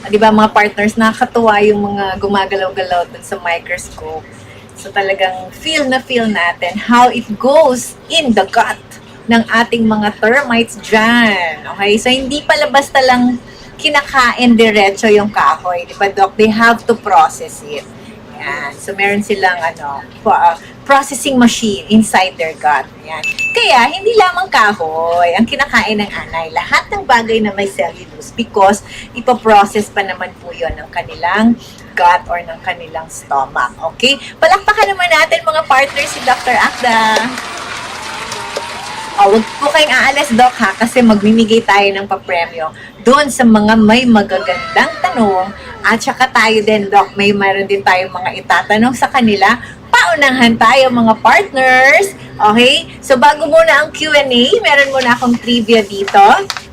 Di ba mga partners, nakakatuwa yung mga gumagalaw-galaw dun sa microscope. So talagang feel natin how it goes in the gut ng ating mga termites dyan. Okay? So hindi pala basta lang kinakain diretso yung kahoy. Di ba, Doc? They have to process it. Yan. So meron silang processing machine inside their gut. Ayan. Kaya, hindi lamang kahoy ang kinakain ng anay. Lahat ng bagay na may cellulose because ipoprocess pa naman po yun ng kanilang gut or ng kanilang stomach. Okay? Palakpakan naman natin mga partners si Dr. Acda. Huwag po kayong aalis, Doc, ha? Kasi magmimigay tayo ng papremyo doon sa mga may magagandang tanong. At saka tayo din, Doc, mayroon din tayo mga itatanong sa kanila. Paunahan tayo, mga partners. Okay? So, bago muna ang Q&A, meron muna akong trivia dito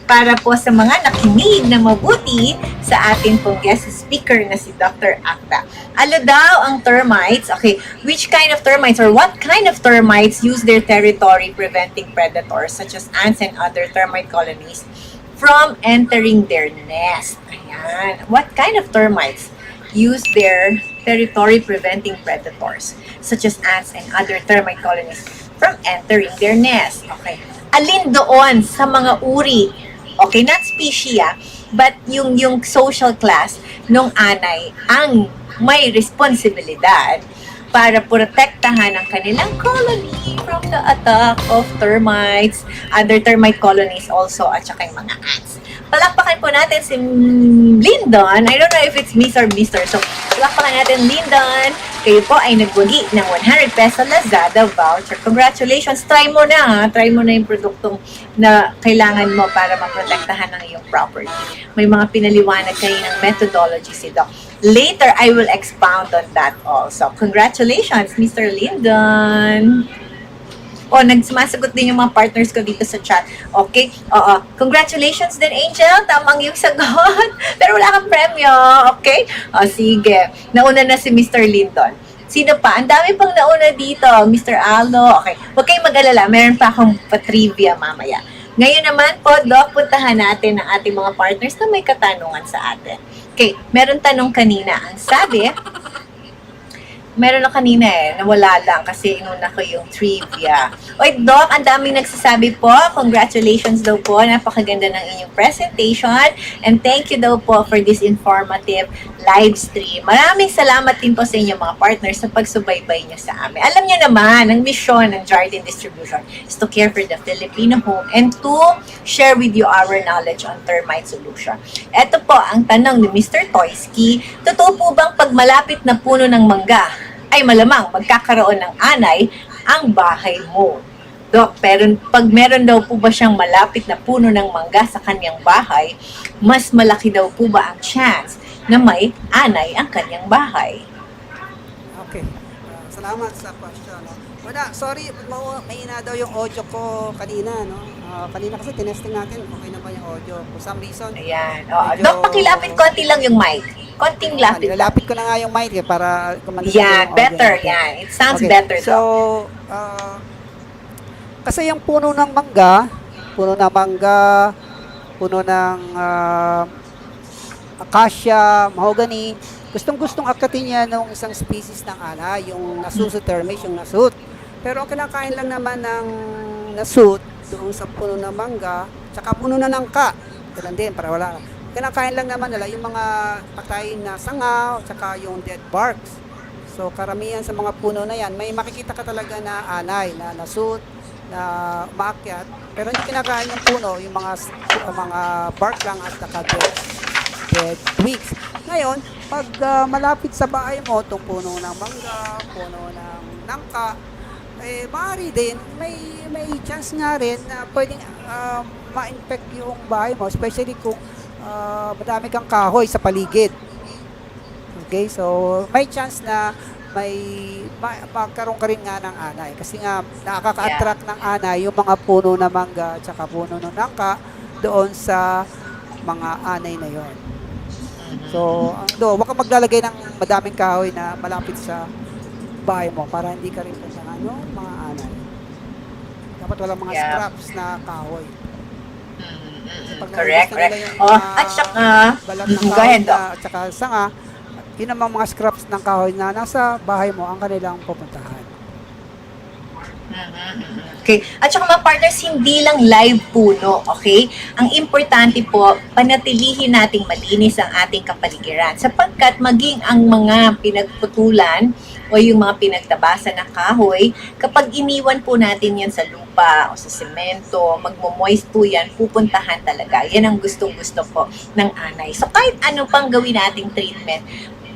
para po sa mga nakinig na mabuti sa ating pong guest speaker na si Dr. Acda. Ano daw ang termites? Okay, which kind of termites or what kind of termites use their territory preventing predators such as ants and other termite colonies from entering their nest? Ayan. What kind of termites use their territory preventing predators such as ants and other termite colonies from entering their nest? Okay. Alin doon sa mga uri, okay, not species, but yung social class nung anay ang may responsibilidad para protektahan ang kanilang colony from the attack of termites, other termite colonies also, at saka yung mga ants. Palakpakan po natin si Lyndon. I don't know if it's Miss or Mr. So, palakpakan natin Lyndon. Kayo po ay nagwagi ng 100 peso Lazada Voucher. Congratulations. Try mo na, ha? Try mo na yung produktong na kailangan mo para maprotektahan ang iyong property. May mga pinaliwanag kayo ng methodology si Doc. Later, I will expound on that also. Congratulations, Mr. Lyndon. Nagsumasagot din yung mga partners ko dito sa chat. Okay? Oo. Congratulations din, Angel. Tamang yung sagot. Pero wala kang premyo. Okay? Sige. Nauna na si Mr. Lyndon. Sino pa? Ang dami pang nauna dito. Mr. Aldo. Okay. Huwag kayong mag-alala. Meron pa akong pa-trivia mamaya. Ngayon naman po, Doc, puntahan natin ang ating mga partners na may katanungan sa atin. Okay. Meron tanong kanina. Ang sabi, meron na kanina nawala lang kasi inuna ko yung trivia. Oy, Doc, ang daming nagsasabi po. Congratulations daw po. Napakaganda ng inyong presentation. And thank you daw po for this informative live stream. Maraming salamat din po sa inyong mga partners sa pagsubaybay niyo sa amin. Alam niyo naman, ang mission ng Jardine Distribution is to care for the Filipino home and to share with you our knowledge on termite solution. Ito po ang tanong ni Mr. Toysky. Totoo po bang pag malapit na puno ng mangga ay malamang magkakaroon ng anay ang bahay mo? Dok, pero pag meron daw po ba siyang malapit na puno ng mangga sa kanyang bahay, mas malaki daw po ba ang chance na may anay ang kanyang bahay? Okay. Salamat sa question. Wala, sorry, mahina daw yung audio ko kanina, no? Kanina kasi tinesting natin, okay na ba yung audio? For some reason. Ayan. Dok, pakilapit konti lang yung mic. Konting lapit. Nilalapit ko na nga yung mic para kumanda yan, yung better. audio. Yan. It sounds better. So, kasi yung puno ng mangga, puno ng acacia, mahogany, gustong-gustong akatin niya ng isang species ng ala, yung nasuso termes, yung nasut. Pero ang kinakain lang naman ng nasut doon sa puno ng mangga, tsaka puno na nangka. Kailan din, para wala. Kinakain lang naman nila yung mga patay na sanga, tsaka yung dead barks. So, karamihan sa mga puno na yan, may makikita ka talaga na anay, na nasut, na maakyat. Pero hindi kinakain ng puno, yung mga bark lang at saka dead twigs. Ngayon, pag malapit sa bahay mo, itong puno ng mangga, puno ng nangka, maaari din, may chance nga rin na pwedeng ma-infect yung bahay mo, especially kung madami kang kahoy sa paligid. Okay, so may chance na magkaroon ka rin nga ng anay. Kasi nga, nakaka-attract ng anay yung mga puno na mangga at saka puno ng nangka doon sa mga anay na yon. So, huwag kang maglalagay ng madaming kahoy na malapit sa bahay mo para hindi ka rin sa mga anay. Dapat walang mga scraps na kahoy. Correct. At saka, go ahead, Doc. At saka sanga, yun ang mga scraps ng kahoy na nasa bahay mo ang kanilang pupuntahan. Okay. At saka mga partners, hindi lang live puno, okay? Ang importante po, panatilihin nating malinis ang ating kapaligiran sapagkat maging ang mga pinagputulan o yung mga pinagtabasan na kahoy, kapag iniwan po natin yan sa lupa o sa semento, magmo-moist po yan, pupuntahan talaga. Yan ang gustong-gusto po ng anay. So kahit ano pang gawin nating treatment,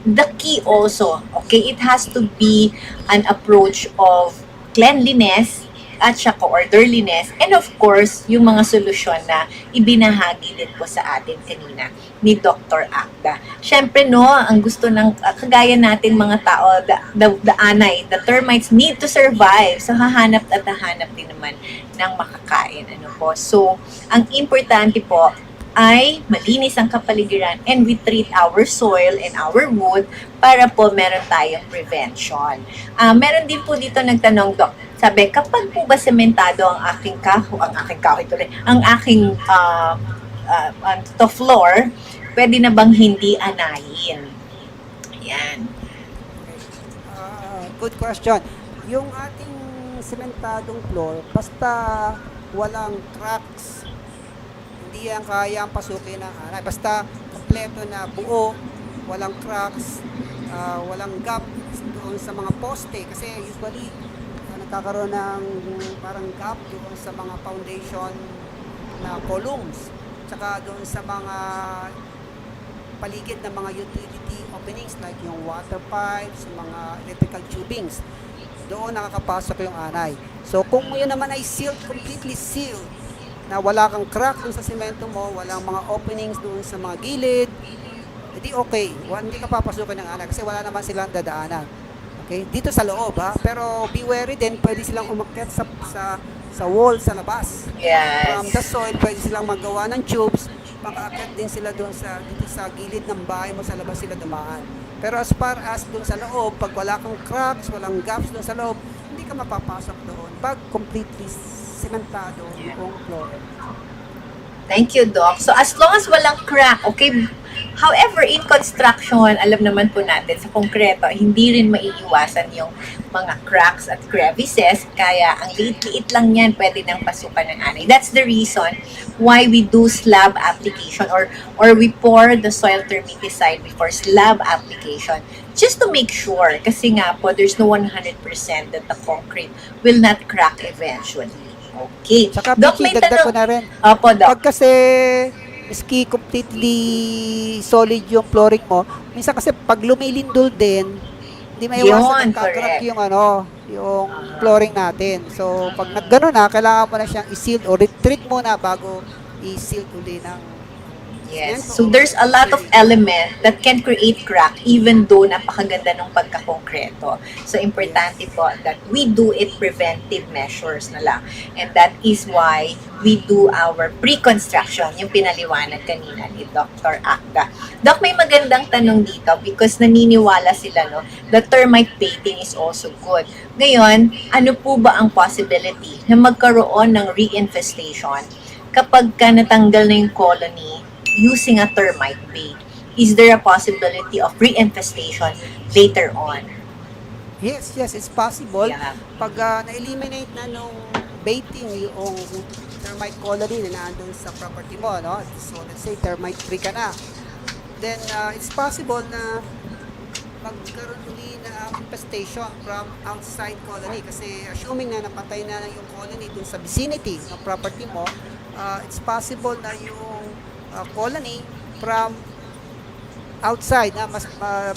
the key also, okay, it has to be an approach of cleanliness at saka orderliness, and of course, yung mga solusyon na ibinahagi din po sa atin kanina ni Dr. Acda. Siyempre, no, ang gusto ng kagaya natin mga tao, the anay, the termites need to survive. So, hahanap at hahanap din naman ng makakain. Ano po? So, ang importante po ay malinis ang kapaligiran and we treat our soil and our wood para po meron tayong prevention. Meron din po dito nagtanong, Doc, sabi, kapag po ba sementado ang aking floor, pwede na bang hindi anayin? Yan. Good question. Yung ating sementadong floor, basta walang cracks, hindi yan kayang pasukin ng anay. Basta kompleto na buo, walang cracks, walang gap doon sa mga poste. Kasi usually, nagkakaroon ng parang gap doon sa mga foundation na columns. Tsaka doon sa mga paligid ng mga utility openings like yung water pipes, yung mga electrical tubings. Doon nakakapasok yung anay. So kung yun naman ay sealed, completely sealed, na wala kang crack doon sa semento mo, walang mga openings doon sa mga gilid, hindi okay. Hindi ka papasukin ng anay kasi wala naman silang dadaanan. Okay? Dito sa loob, ha? Pero be wary din, pwede silang umakyat sa wall sa labas. Yes. From the soil, pwede silang magawa ng tubes, makaakyat din sila doon dito sa gilid ng bahay mo, sa labas sila dumaan. Pero as far as doon sa loob, pag wala kang cracks, walang gaps doon sa loob, hindi ka mapapasok doon. Pag completely sementado yung floor. Thank you, Doc. So, as long as walang crack, okay? However, in construction, alam naman po natin, sa konkreto, hindi rin maiiwasan yung mga cracks at crevices, kaya ang liit-liit lang yan, pwede nang pasukan ng anay. That's the reason why we do slab application or we pour the soil termiticide before slab application, just to make sure, kasi nga po, there's no 100% that the concrete will not crack eventually. Okay. Saka, Doc, Vicky, may dagdag ko tanong. na rin. Opo, Doc. Pag kasi ski completely solid yung flooring mo, minsan kasi pag lumilindol din, hindi maiwasan nagkakrak yung yung flooring natin. So, pag naggano na, kailangan mo na siyang i-seal o retreat muna bago i-seal uli ng Yes. So there's a lot of element that can create crack even though napakaganda ng pagkakongkreto. So importante po that we do it preventive measures na lang. And that is why we do our pre-construction, yung pinaliwanag kanina ni Dr. Acda. Doc, may magandang tanong dito because naniniwala sila, no, the termite baiting is also good. Ngayon, ano po ba ang possibility na magkaroon ng reinfestation kapag ka natanggal na yung colony using a termite bait? Is there a possibility of reinfestation later on? Yes, it's possible. Yeah. Pag na-eliminate na nung baiting yung termite colony na nandun sa property mo, no? So let's say termite free ka na. Then it's possible na magkaroon uli na infestation from outside colony kasi assuming na napatay na yung colony dun sa vicinity ng property mo, it's possible na yung colony from outside na mas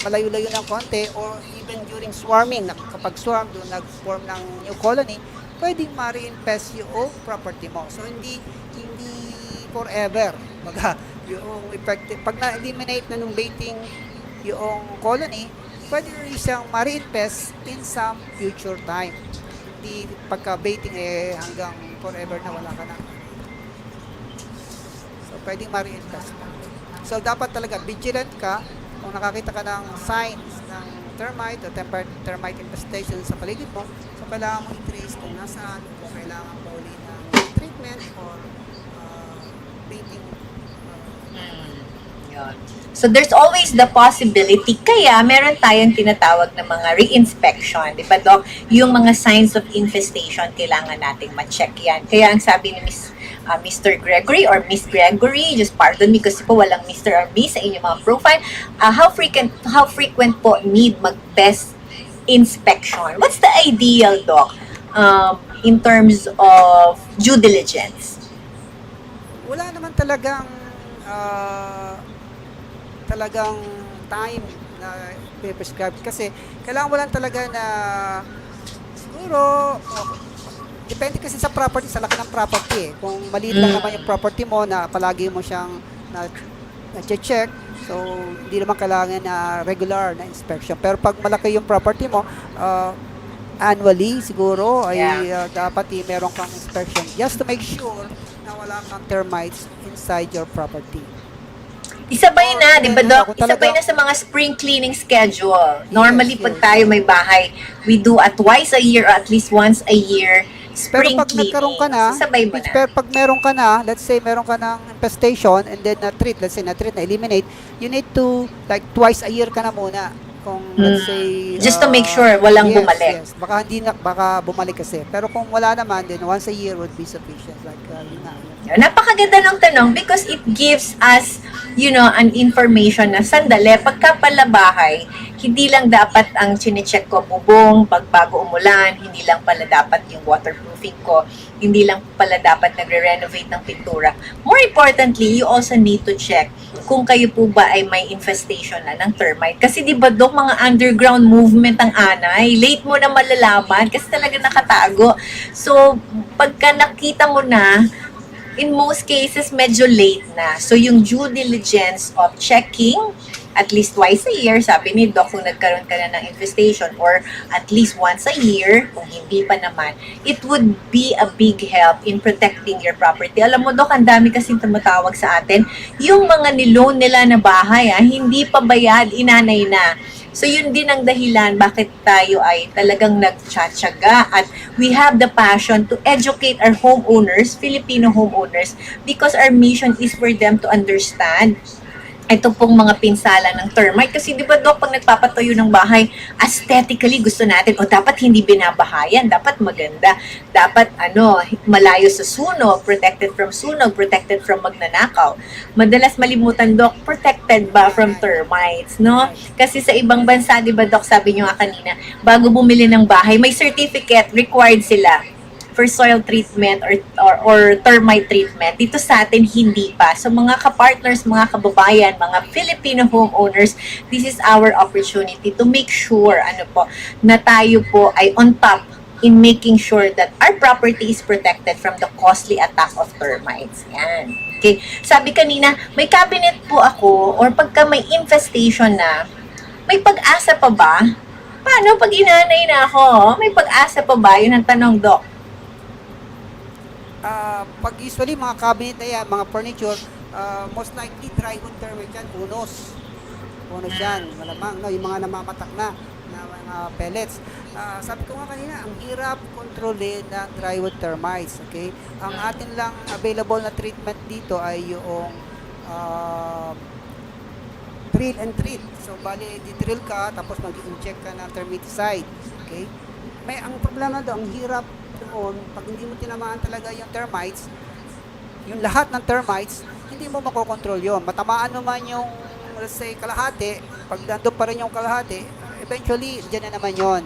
malayo-layo ng konti or even during swarming, kapag swarm doon nag-form ng new colony, pwedeng ma-reinfest yung property mo. So hindi forever. Baga, yung effective, pag na-eliminate na nung baiting yung colony, pwede rin siyang ma-reinfest in some future time. Hindi pagka-baiting hanggang forever na wala ka na. Pwedeng ma-reinvest ka. So, dapat talaga vigilant ka kung nakakita ka ng signs ng termite o termite infestation sa paligid mo. So, kailangan mo i-trace kung nasaan, kung kailangan mo ulit ng treatment or baiting. So, there's always the possibility. Kaya, meron tayong tinatawag na mga re-inspection. Di ba, Doc? Yung mga signs of infestation, kailangan nating ma-check yan. Kaya, ang sabi ni Mr. Gregory or Miss Gregory, just pardon me kasi po walang Mr. or Miss sa inyong mga profile, how frequent po need mag-test inspection? What's the ideal, Doc, in terms of due diligence? Wala naman talagang talagang time na prescribe kasi kailangan mo lang talaga na siguro depende kasi sa property, sa laki ng property eh. Kung maliit lang naman yung property mo na palagi mo siyang na-check, so hindi naman kailangan na regular na inspection. Pero pag malaki yung property mo, annually siguro ay dapat meron kang inspection just to make sure na wala kang termites inside your property. Isabay na, di ba, Doc? Isabay na sa mga spring cleaning schedule. Normally, pag tayo may bahay, we do at twice a year or at least once a year spring pero pag cleaning. nagkaroon ka na, Isabay mo na. pero pag meron ka na, let's say meron ka ng infestation and then na-treat, let's say na-treat, na-eliminate, you need to, like, twice a year ka na muna. Kung, let's say, just to make sure walang bumalik. Yes, baka bumalik kasi. Pero kung wala naman, then once a year would be sufficient. Like, Napakaganda ng tanong because it gives us, an information na sandali, pagka pala bahay, hindi lang dapat ang chinecheck ko bubong pag bago umulan, hindi lang pala dapat yung waterproofing ko, hindi lang pala dapat nagre-renovate ng pintura. More importantly, you also need to check kung kayo po ba ay may infestation na ng termite. Kasi di ba, Dok, mga underground movement ang anay, late mo na malalaman kasi talaga nakatago. So, pagka nakita mo na, in most cases, medyo late na. So, yung due diligence of checking at least twice a year, sabi ni Doc, kung nagkaroon ka na ng infestation, or at least once a year, kung hindi pa naman, it would be a big help in protecting your property. Alam mo, Doc, ang dami kasing tumatawag sa atin, yung mga niloan nila na bahay, hindi pa bayad, inanay na. So, yun din ang dahilan bakit tayo ay talagang nagtsatsaga at we have the passion to educate our homeowners, Filipino homeowners, because our mission is for them to understand ito pong mga pinsala ng termite. Kasi di ba, Doc, pag nagpapatayo ng bahay, aesthetically gusto natin, dapat hindi binabahayan, dapat maganda, dapat malayo sa sunog, protected from magnanakaw. Madalas malimutan, Doc, protected ba from termites, no? Kasi sa ibang bansa, di ba, Doc, sabi nyo nga kanina, bago bumili ng bahay, may certificate, required sila for soil treatment or termite treatment. Dito sa atin, hindi pa. So, mga kapartners, mga kababayan, mga Filipino homeowners, this is our opportunity to make sure, na tayo po ay on top in making sure that our property is protected from the costly attack of termites. Yan. Okay. Sabi kanina, may cabinet po ako, or pagka may infestation na, may pag-asa pa ba? Paano pag inanay na ako? May pag-asa pa ba? Yun ang tanong, Doc. Pag usually mga cabinet na yan, mga furniture, most likely drywood termite yan, unos yan, malamang, no? Yung mga namamatak na mga pellets. Sabi ko nga kanina, ang hirap kontrolin ng drywood termites, okay? Ang atin lang available na treatment dito ay yung drill and treat. So, bali, di-drill ka, tapos mag-inject ka ng termiticide, okay? Ang problema doon, ang hirap doon, pag hindi mo tinamaan talaga yung termites, yung lahat ng termites, hindi mo makokontrol yun. Matamaan naman yung, let's say, kalahati, pag nandun pa rin yung kalahati, eventually, dyan na naman yun.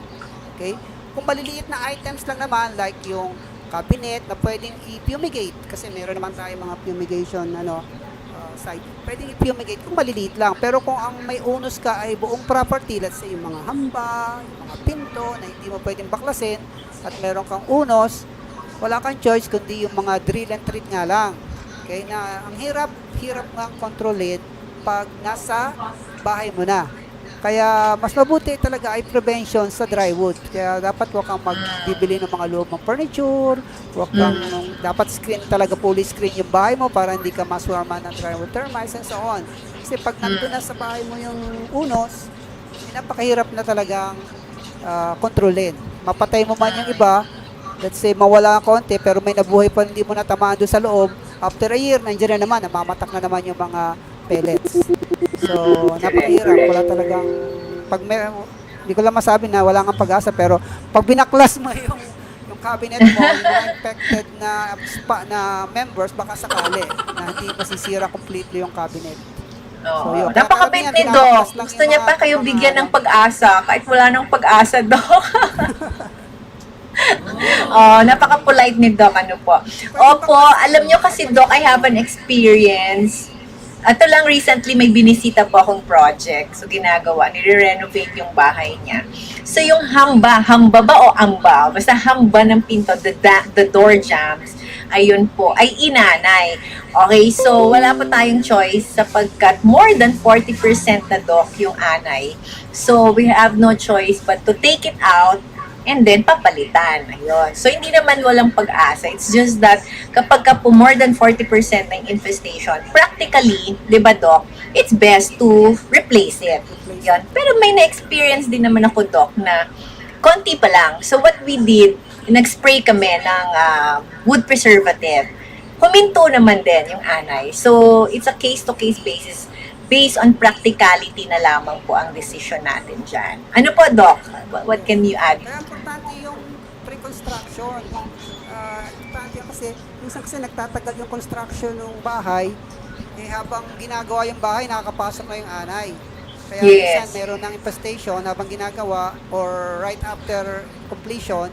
Okay? Kung maliliit na items lang naman, like yung cabinet na pwedeng i-fumigate, kasi meron naman tayo mga fumigation, site, pwedeng i-fumigate kung maliliit lang. Pero kung ang may unos ka ay buong property, let's say, yung mga hamba, yung mga pinto, na hindi mo pwedeng baklasin, at meron kang unos, wala kang choice kundi yung mga drill and treat nga lang. Okay, na ang hirap nga kontrolin pag nasa bahay mo na. Kaya mas mabuti talaga ay prevention sa drywood. Kaya dapat huwag kang magbibili ng mga lumang furniture, huwag kang dapat screen talaga, fully screen yung bahay mo para hindi ka maswarman ng drywood termites and so on. Kasi pag nandun na sa bahay mo yung unos, napakahirap na talagang kontrolin. Mapatay mo man yung iba, let's say mawala ang konti, pero may nabuhay pa hindi mo natamaan doon sa loob, after a year, nandiyan na naman, namamatak na naman yung mga pellets. So, napakahirap. Wala talagang, hindi ko lang masabi na wala kang pag-asa, pero pag binaklas mo yung cabinet mo, yung mga infected na members, baka sakali na hindi masisira completely yung cabinet. Oo. yun. Napakabait Karamihan, ni Doc. pinapakas lang Gusto yung niya mga- pa kayo mga bigyan ano. ng pag-asa kahit wala nang pag-asa, Doc. Oh, napaka-polite ni Doc, ano po. Opo, alam nyo kasi, Doc, I have an experience. Ito lang, recently may binisita po akong project. So, ginagawa, nire-renovate yung bahay niya. So, yung hamba ba o amba? Basta hamba ng pinto, the door jambs, ayun po, ay inanay. Okay, so wala pa tayong choice sapagkat more than 40% na, Doc, yung anay. So, we have no choice but to take it out and then papalitan. Ayun. So, hindi naman walang pag-asa. It's just that kapag ka po more than 40% ng infestation, practically, di ba, Doc, it's best to replace it. Yun. Pero may na-experience din naman ako, Doc, na konti pa lang. So, what we did, nag-spray kami ng wood preservative. Huminto naman din yung anay. So, it's a case-to-case basis. Based on practicality na lamang po ang decision natin dyan. Ano po, Doc? What can you add? Kaya importante yung pre-construction. Importante kasi, minsan kasi nagtatagal yung construction ng bahay, habang ginagawa yung bahay, nakakapasok na yung anay. Kaya minsan meron ng infestation habang ginagawa or right after completion,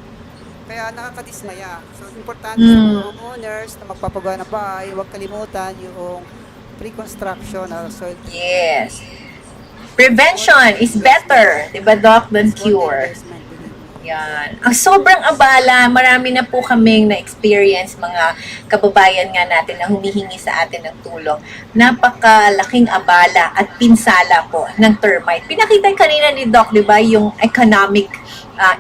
kaya nakakadismaya. So, importante sa mga homeowners na magpapagawa ng bahay, huwag kalimutan yung pre-construction or soil. Yes. Prevention is better, di ba, Doc, than cure. Yan. Ang sobrang abala, marami na po kaming na-experience, mga kababayan nga natin na humihingi sa atin ng tulong. Napakalaking abala at pinsala po ng termite. Pinakita kanina ni Doc, di ba, yung economic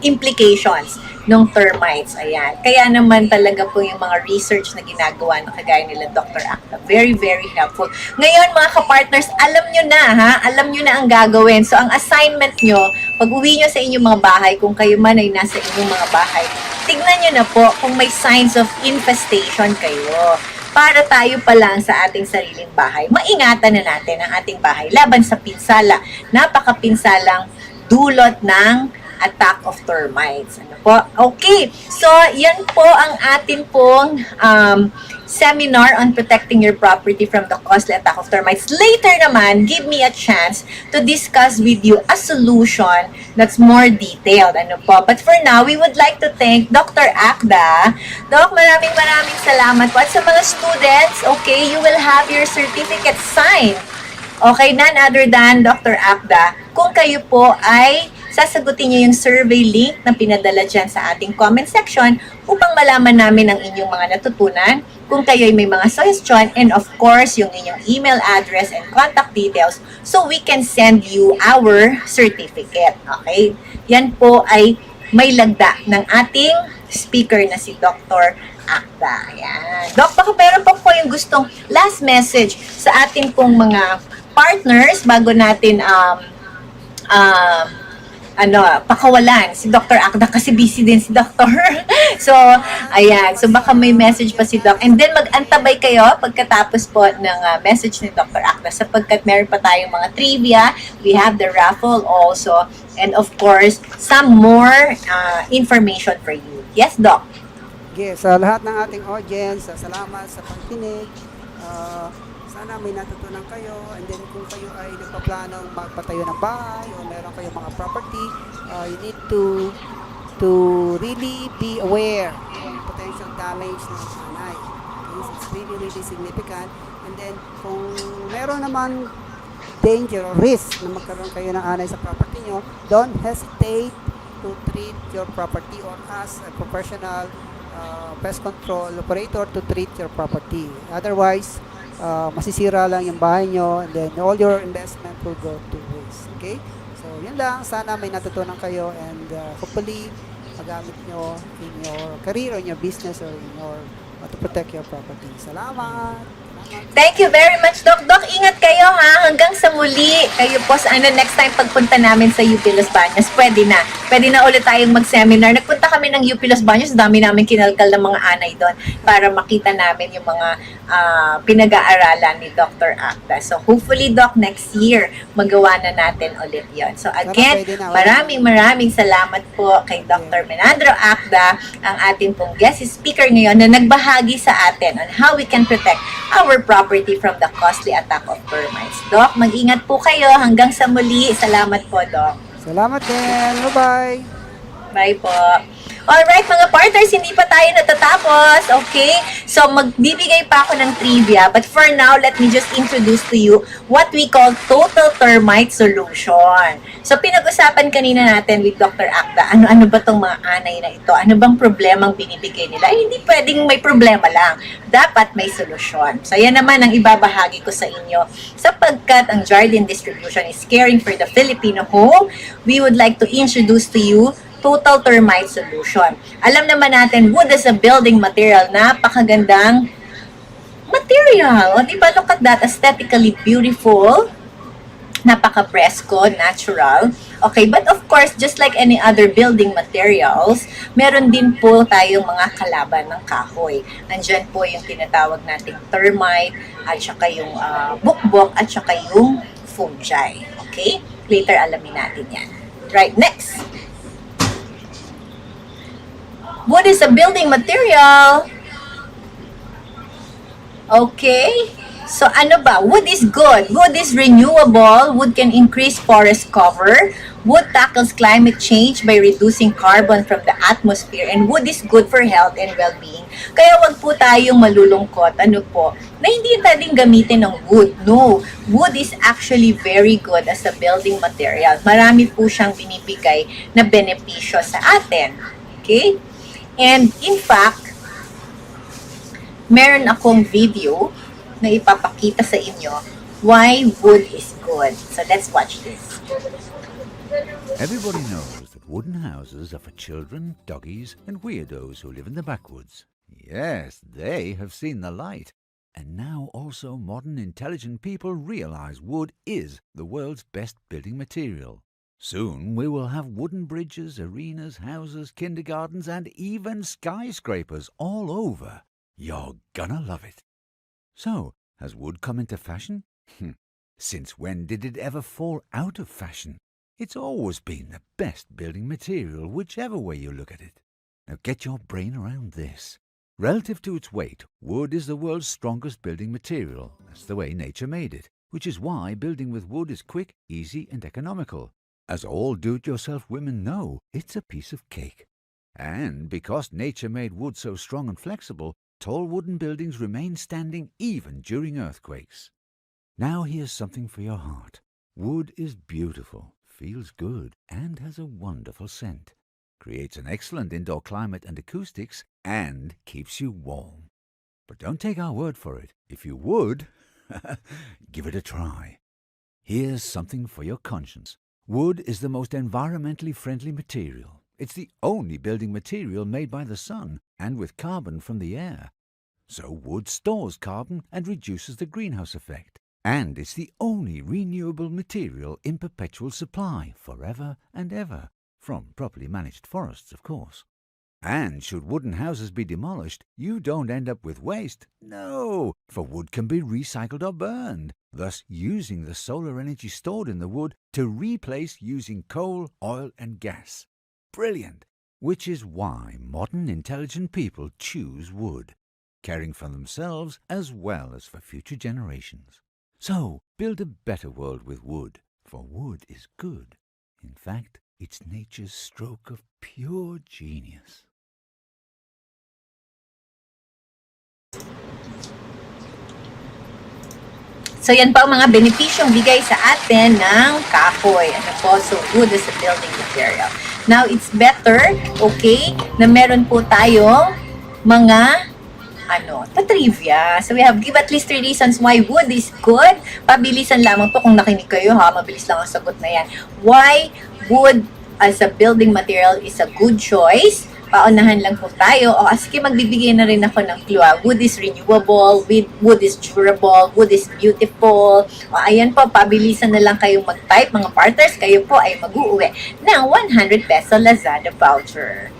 implications ng termites. Ayan. Kaya naman talaga po yung mga research na ginagawa ng kagaya nila Dr. Acda. Very, very helpful. Ngayon, mga kapartners, alam nyo na, ha? Alam nyo na ang gagawin. So, ang assignment nyo, pag uwi nyo sa inyong mga bahay, kung kayo man ay nasa inyong mga bahay, tignan nyo na po kung may signs of infestation kayo. Para tayo pa lang sa ating sariling bahay, maingatan na natin ang ating bahay laban sa pinsala. Napakapinsalang dulot ng attack of termites. Ano po? Okay. So, yan po ang atin pong seminar on protecting your property from the costly attack of termites. Later naman, give me a chance to discuss with you a solution that's more detailed. Ano po? But for now, we would like to thank Dr. Acda. Doc, maraming salamat po. At sa mga students, okay, you will have your certificate signed. Okay, none other than Dr. Acda. Kung kayo po ay sasagutin niyo yung survey link na pinadala dyan sa ating comment section upang malaman namin ang inyong mga natutunan, kung kayo ay may mga suggestion, and of course, yung inyong email address and contact details so we can send you our certificate. Okay? Yan po ay may lagda ng ating speaker na si Dr. Acda. Ayan. Doc, baka meron po yung gustong last message sa ating pong mga partners bago natin pakawalan si Dr. Acda kasi busy din si Dr. So, ayan. So, baka may message pa si Doc. And then, mag-antabay kayo pagkatapos po ng message ni Dr. Acda sapagkat meron pa tayong mga trivia. We have the raffle also. And of course, some more information for you. Yes, Doc? Yes, sa lahat ng ating audience, salamat sa pagkinig. Sana may natutunan kayo, and then kung kayo ay nagpaplanong magpatayo ng bahay o meron kayong mga property, you need to really be aware ng potential damage ng anay. It's really significant. And then kung meron naman danger or risk na magkaroon kayo ng anay sa property nyo, don't hesitate to treat your property or ask a professional pest control operator to treat your property. Otherwise, masisira lang yung bahay nyo, and then all your investment will go to waste. Okay? So, yun lang. Sana may natutunan kayo, and hopefully, magamit nyo in your career, in your business, or in your to protect your property. Salamat! Thank you very much, Doc. Doc, ingat kayo, ha? Hanggang sa muli. Kayo po sa next time pagpunta namin sa UP Los Baños, pwede na. Pwede na ulit tayong mag-seminar. Nagpunta kami ng UP Los Baños, dami namin kinalkal ng mga anay doon para makita namin yung mga pinag-aaralan ni Dr. Acda. So, hopefully, Doc, next year, magawa na natin ulit yon. So, again, maraming salamat po kay Dr. Menandro Acda, ang ating pong guest speaker ngayon na nagbahagi sa atin on how we can protect our our property from the costly attack of termites. Doc, mag-ingat po kayo. Hanggang sa muli. Salamat po, Doc. Salamat din. Bye-bye. Bye po. Alright, mga partners, hindi pa tayo natatapos, okay? So, magbibigay pa ako ng trivia, but for now, let me just introduce to you what we call total termite solution. So, pinag-usapan kanina natin with Dr. Acda, ano-ano ba tong mga anay na ito? Ano bang problemang binibigay nila? Ay, hindi pwedeng may problema lang. Dapat may solusyon. So, yan naman ang ibabahagi ko sa inyo. Sapagkat ang Jardine distribution is caring for the Filipino home, we would like to introduce to you total termite solution. Alam naman natin, wood as a building material, napakagandang material. O, diba, look at that, aesthetically beautiful, napaka-fresco, natural. Okay, but of course, just like any other building materials, meron din po tayong mga kalaban ng kahoy. Andyan po yung tinatawag nating termite, at saka yung bukbok, at saka yung fungi. Okay? Later, alamin natin yan. Right, next. Wood is a building material. Okay. So, ano ba? Wood is good. Wood is renewable. Wood can increase forest cover. Wood tackles climate change by reducing carbon from the atmosphere. And wood is good for health and well-being. Kaya wag po tayong malulungkot. Ano po? Na hindi natin gamitin ng wood. No. Wood is actually very good as a building material. Marami po siyang binibigay na benepisyo sa atin. Okay? And in fact, meron akong video na ipapakita sa inyo why wood is good. So let's watch this. Everybody knows that wooden houses are for children, doggies, and weirdos who live in the backwoods. Yes, they have seen the light. And now also modern intelligent people realize wood is the world's best building material. Soon we will have wooden bridges, arenas, houses, kindergartens, and even skyscrapers all over. You're gonna love it. So, has wood come into fashion? Since when did it ever fall out of fashion? It's always been the best building material, whichever way you look at it. Now get your brain around this. Relative to its weight, wood is the world's strongest building material. That's the way nature made it, which is why building with wood is quick, easy, and economical. As all do-it-yourself women know, it's a piece of cake. And because nature made wood so strong and flexible, tall wooden buildings remain standing even during earthquakes. Now here's something for your heart. Wood is beautiful, feels good, and has a wonderful scent. Creates an excellent indoor climate and acoustics, and keeps you warm. But don't take our word for it. If you would, give it a try. Here's something for your conscience. Wood is the most environmentally friendly material. It's the only building material made by the sun and with carbon from the air. So wood stores carbon and reduces the greenhouse effect. And it's the only renewable material in perpetual supply forever and ever, from properly managed forests, of course. And should wooden houses be demolished, you don't end up with waste. No, for wood can be recycled or burned, thus using the solar energy stored in the wood to replace using coal, oil and gas. Brilliant! Which is why modern intelligent people choose wood, caring for themselves as well as for future generations. So, build a better world with wood, for wood is good. In fact, it's nature's stroke of pure genius. So yan pa ang mga benepisyong bigay sa atin ng kahoy. Ano po? So wood is a building material. Now, it's better, okay, na meron po tayong mga trivia. So we have give at least 3 reasons why wood is good. Pabilisan lamang po kung nakinig kayo ha. Mabilis lang ang sagot na yan. Why wood as a building material is a good choice. Paunahan lang po tayo. O, sige, magbibigay na rin ako ng clue. Wood is renewable, wood is durable, wood is beautiful. O, ayan po, pabilisan na lang kayong mag-type, mga partners. Kayo po ay mag-uuwi ng 100 peso Lazada voucher.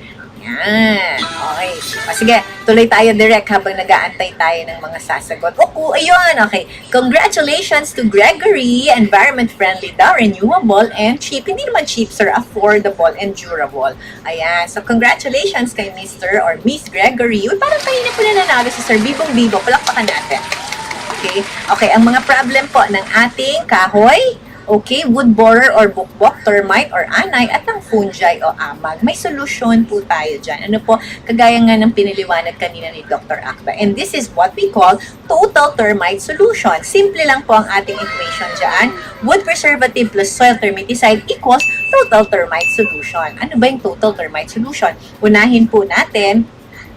Yan. Okay. O, sige, tuloy tayo direct habang nag-aantay tayo ng mga sasagot. Ayun. Okay. Congratulations to Gregory. Environment-friendly daw, renewable, and cheap. Hindi naman cheap, sir. Affordable and durable. Ayan. So, congratulations kay Mr. or Miss Gregory. Uy, parang kanina po na nanalo si Sir Bibong Bibo. Palakpakan natin. Okay? Okay, ang mga problem po ng ating kahoy, okay, wood borer or bukbok, termite or anay, at ang fungi o amag. May solusyon po tayo dyan. Ano po, kagaya nga ng piniliwanag kanina ni Dr. Acda. And this is what we call total termite solution. Simple lang po ang ating equation dyan. Wood preservative plus soil termiticide equals total termite solution. Ano ba yung total termite solution? Unahin po natin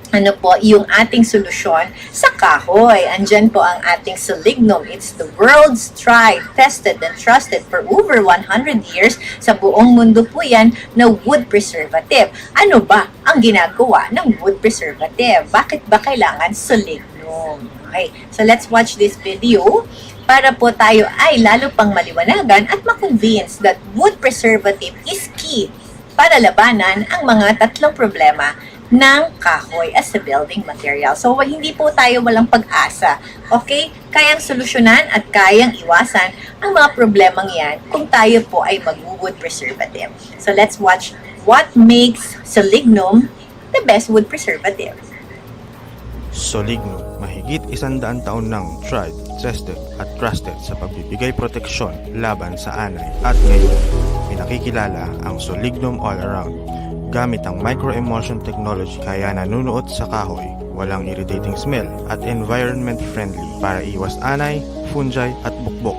ano po, yung ating solusyon sa kahoy. Andyan po ang ating selignum. It's the world's tried, tested, and trusted for over 100 years. Sa buong mundo po yan na wood preservative. Ano ba ang ginagawa ng wood preservative? Bakit ba kailangan selignum? Okay, so let's watch this video para po tayo ay lalo pang maliwanagan at makonvince that wood preservative is key para labanan ang mga tatlong problema ng kahoy as a building material. So, hindi po tayo walang pag-asa. Okay? Kayang solusyonan at kayang iwasan ang mga problemang yan kung tayo po ay mag-wood preservative. So, let's watch what makes selignum the best wood preservative. Selignum, mahigit 100 taon nang tried, tested at trusted sa pagbibigay proteksyon laban sa anay. At ngayon, pinakikilala ang Selignum All Around. Gamit ang micro-emulsion technology kaya nanunuot sa kahoy, walang irritating smell at environment friendly para iwas anay, fungi at bukbok.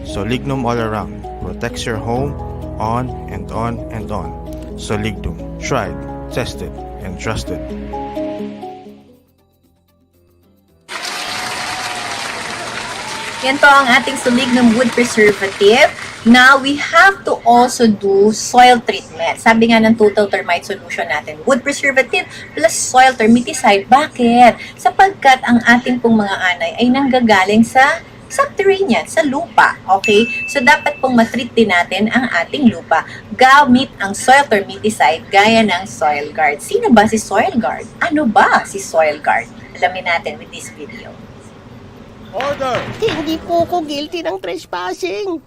Selignum All Around protects your home on and on and on. Selignum, tried, tested, and trusted. Yan po ang ating selignum wood preservative. Now, we have to also do soil treatment. Sabi nga ng total termite solution natin, wood preservative plus soil termiticide. Bakit? Sapagkat ang ating pong mga anay ay nanggagaling sa subterranean, sa lupa. Okay? So, dapat pong matreat din natin ang ating lupa gamit ang soil termiticide gaya ng soil guard. Sino ba si soil guard? Ano ba si soil guard? Alamin natin with this video. Order! Hindi po ako guilty ng trespassing.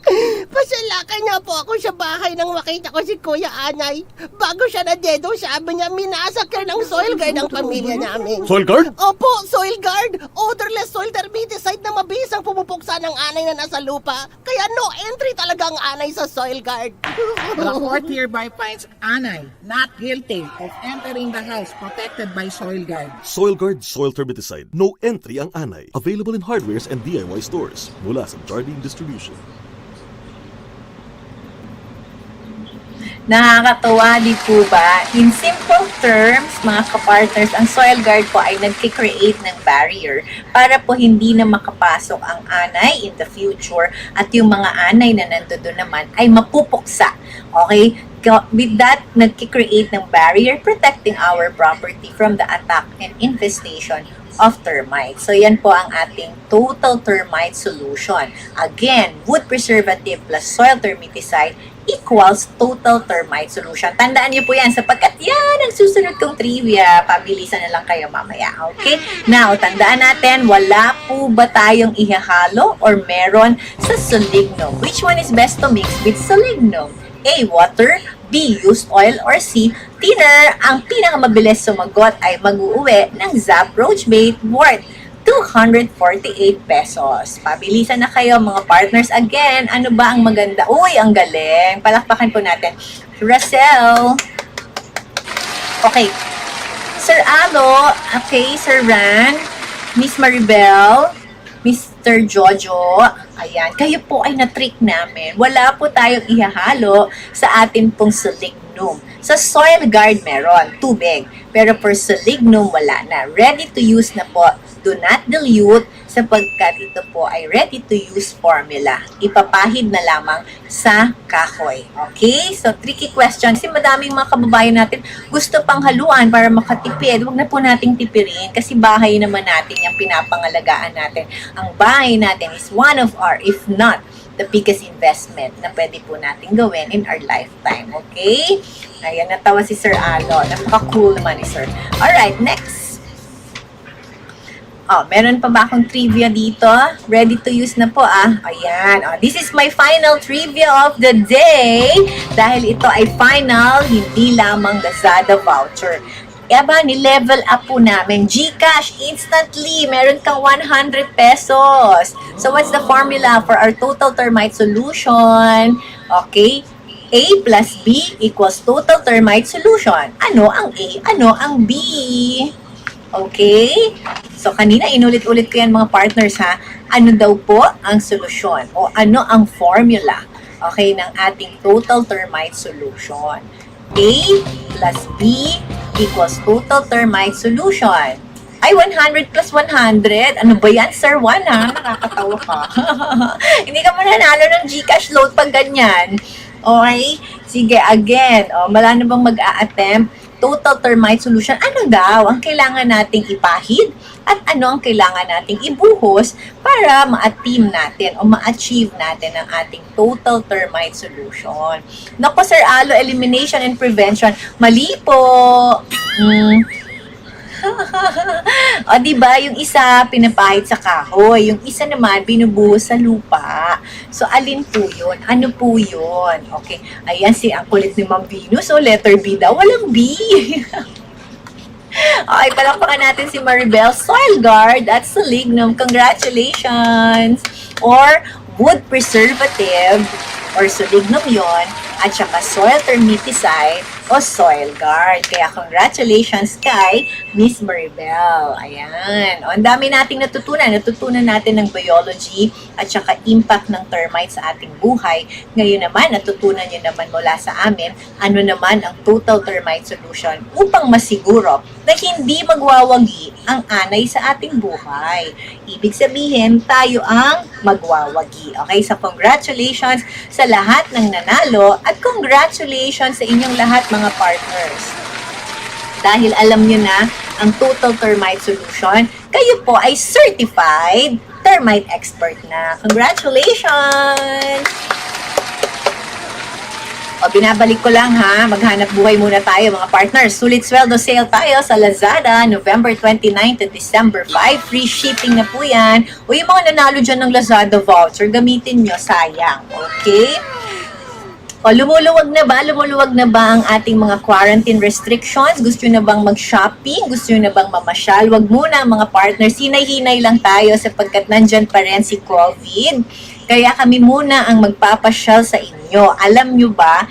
Pasalakan niya po ako sa bahay nang makita ko si Kuya Anay. Bago siya na-dedo, sabi niya minasakyan ng soil guard ang pamilya namin. Soil guard? Opo, soil guard. Odorless soil termiticide na mabis ang pumupuksa ng anay na nasa lupa. Kaya no entry talaga ang anay sa soil guard. The court hereby finds Anay not guilty of entering the house protected by soil guard. Soil guard, soil termiticide. No entry ang anay. Available in hardware and DIY stores mula sa Jardine Distribution. Nakakatawa, di po ba? In simple terms, mga kapartners, ang soil guard po ay nagkikreate ng barrier para po hindi na makapasok ang anay in the future at yung mga anay na nandoon naman ay mapupuksa. Okay? With that, nagkikreate ng barrier protecting our property from the attack and infestation of termites. So, yan po ang ating total termite solution. Again, wood preservative plus soil termiticide equals total termite solution. Tandaan niyo po yan sapagkat yan ang susunod kong trivia. Pabilisan na lang kayo mamaya. Okay? Now, tandaan natin, wala po ba tayong ihahalo or meron sa selignum? Which one is best to mix with selignum? A. Water, B. Used oil, or C. Thinner. Ang pinakamabilis sumagot ay mag-uuwi ng Zap Roach Bait worth 248 pesos. Pabilisan na kayo mga partners. Again, ano ba ang maganda? Uy, ang galing. Palakpakan po natin. Russell. Okay. Sir Alo. Okay, Sir Ran. Miss Maribel. Mr. Jojo, ayan, kayo po ay na-trick namin. Wala po tayong ihahalo sa atin pong selignum. Sa soil guard meron, tubig. Pero for selignum, wala na. Ready to use na po. Do not dilute sapagkat ito po ay ready to use formula. Ipapahid na lamang sa kahoy. Okay? So, tricky question. Kasi madaming mga kababayan natin gusto pang haluan para makatipid. Huwag na po nating tipirin kasi bahay naman natin yung pinapangalagaan natin. Ang bahay natin is one of our, if not, the biggest investment na pwede po natin gawin in our lifetime. Okay? Ayan, natawa si Sir Alo. Napaka-cool naman ni Sir. Alright, next. Oh, meron pa ba akong trivia dito? Ready to use na po Ayan. Oh, this is my final trivia of the day. Dahil ito ay final, hindi lamang Lazada Voucher. ni-level up po namin. GCash, instantly, meron kang 100 pesos. So, what's the formula for our total termite solution? Okay, A plus B equals total termite solution. Ano ang A? Ano ang B? Okay? So, kanina inulit-ulit ko yan mga partners ha. Ano daw po ang solusyon? O ano ang formula? Okay, ng ating total termite solution. A plus B equals total termite solution. Ay, 100 plus 100. Ano ba yan, Sir Juan, ha? Nakakatawa ka. Hindi ka mo nanalo ng GCash load pag ganyan. Okay? Sige, again. O, wala na bang mag-a-attempt? Total termite solution. Ano daw ang kailangan nating ipahid? At ano ang kailangan nating ibuhos para ma-attain natin o ma-achieve natin ang ating total termite solution? Naku, Sir Alo, elimination and prevention. Mali po. O, diba, yung isa pinapahid sa kahoy, yung isa naman binubuhos sa lupa. So, alin po yun? Ano po yun? Okay, ayan si ang kulit ni Ma'am Venus. So, letter B daw. Walang B. Okay, palakpakan natin si Maribel. Soil guard at Selignum. Congratulations! Or, wood preservative or Selignum yon, at saka soil termiticide o soil guard. Kaya congratulations kay Miss Maribel. Ayan. O, ang dami nating natutunan. Natutunan natin ng biology at saka impact ng termites sa ating buhay. Ngayon naman, natutunan nyo naman mula sa amin ano naman ang total termite solution upang masiguro na hindi magwawagi ang anay sa ating buhay. Ibig sabihin, tayo ang magwawagi. Okay? So, congratulations sa lahat ng nanalo at congratulations sa inyong lahat mga partners. Dahil alam nyo na ang total termite solution, kayo po ay certified termite expert na. Congratulations! O, binabalik ko lang ha, maghanap buhay muna tayo mga partners. Sulit sweldo sale tayo sa Lazada, November 29 to December 5. Free shipping na po yan. O, yung mga nanalo dyan ng Lazada voucher, gamitin nyo, sayang. Okay? O, lumuluwag na ba ang ating mga quarantine restrictions? Gusto nyo na bang mag-shopping? Gusto nyo na bang mamasyal? Wag muna mga partners, hinay-hinay lang tayo sapagkat nandyan pa rin si COVID. Kaya kami muna ang magpapasyal sa inyo. Alam nyo ba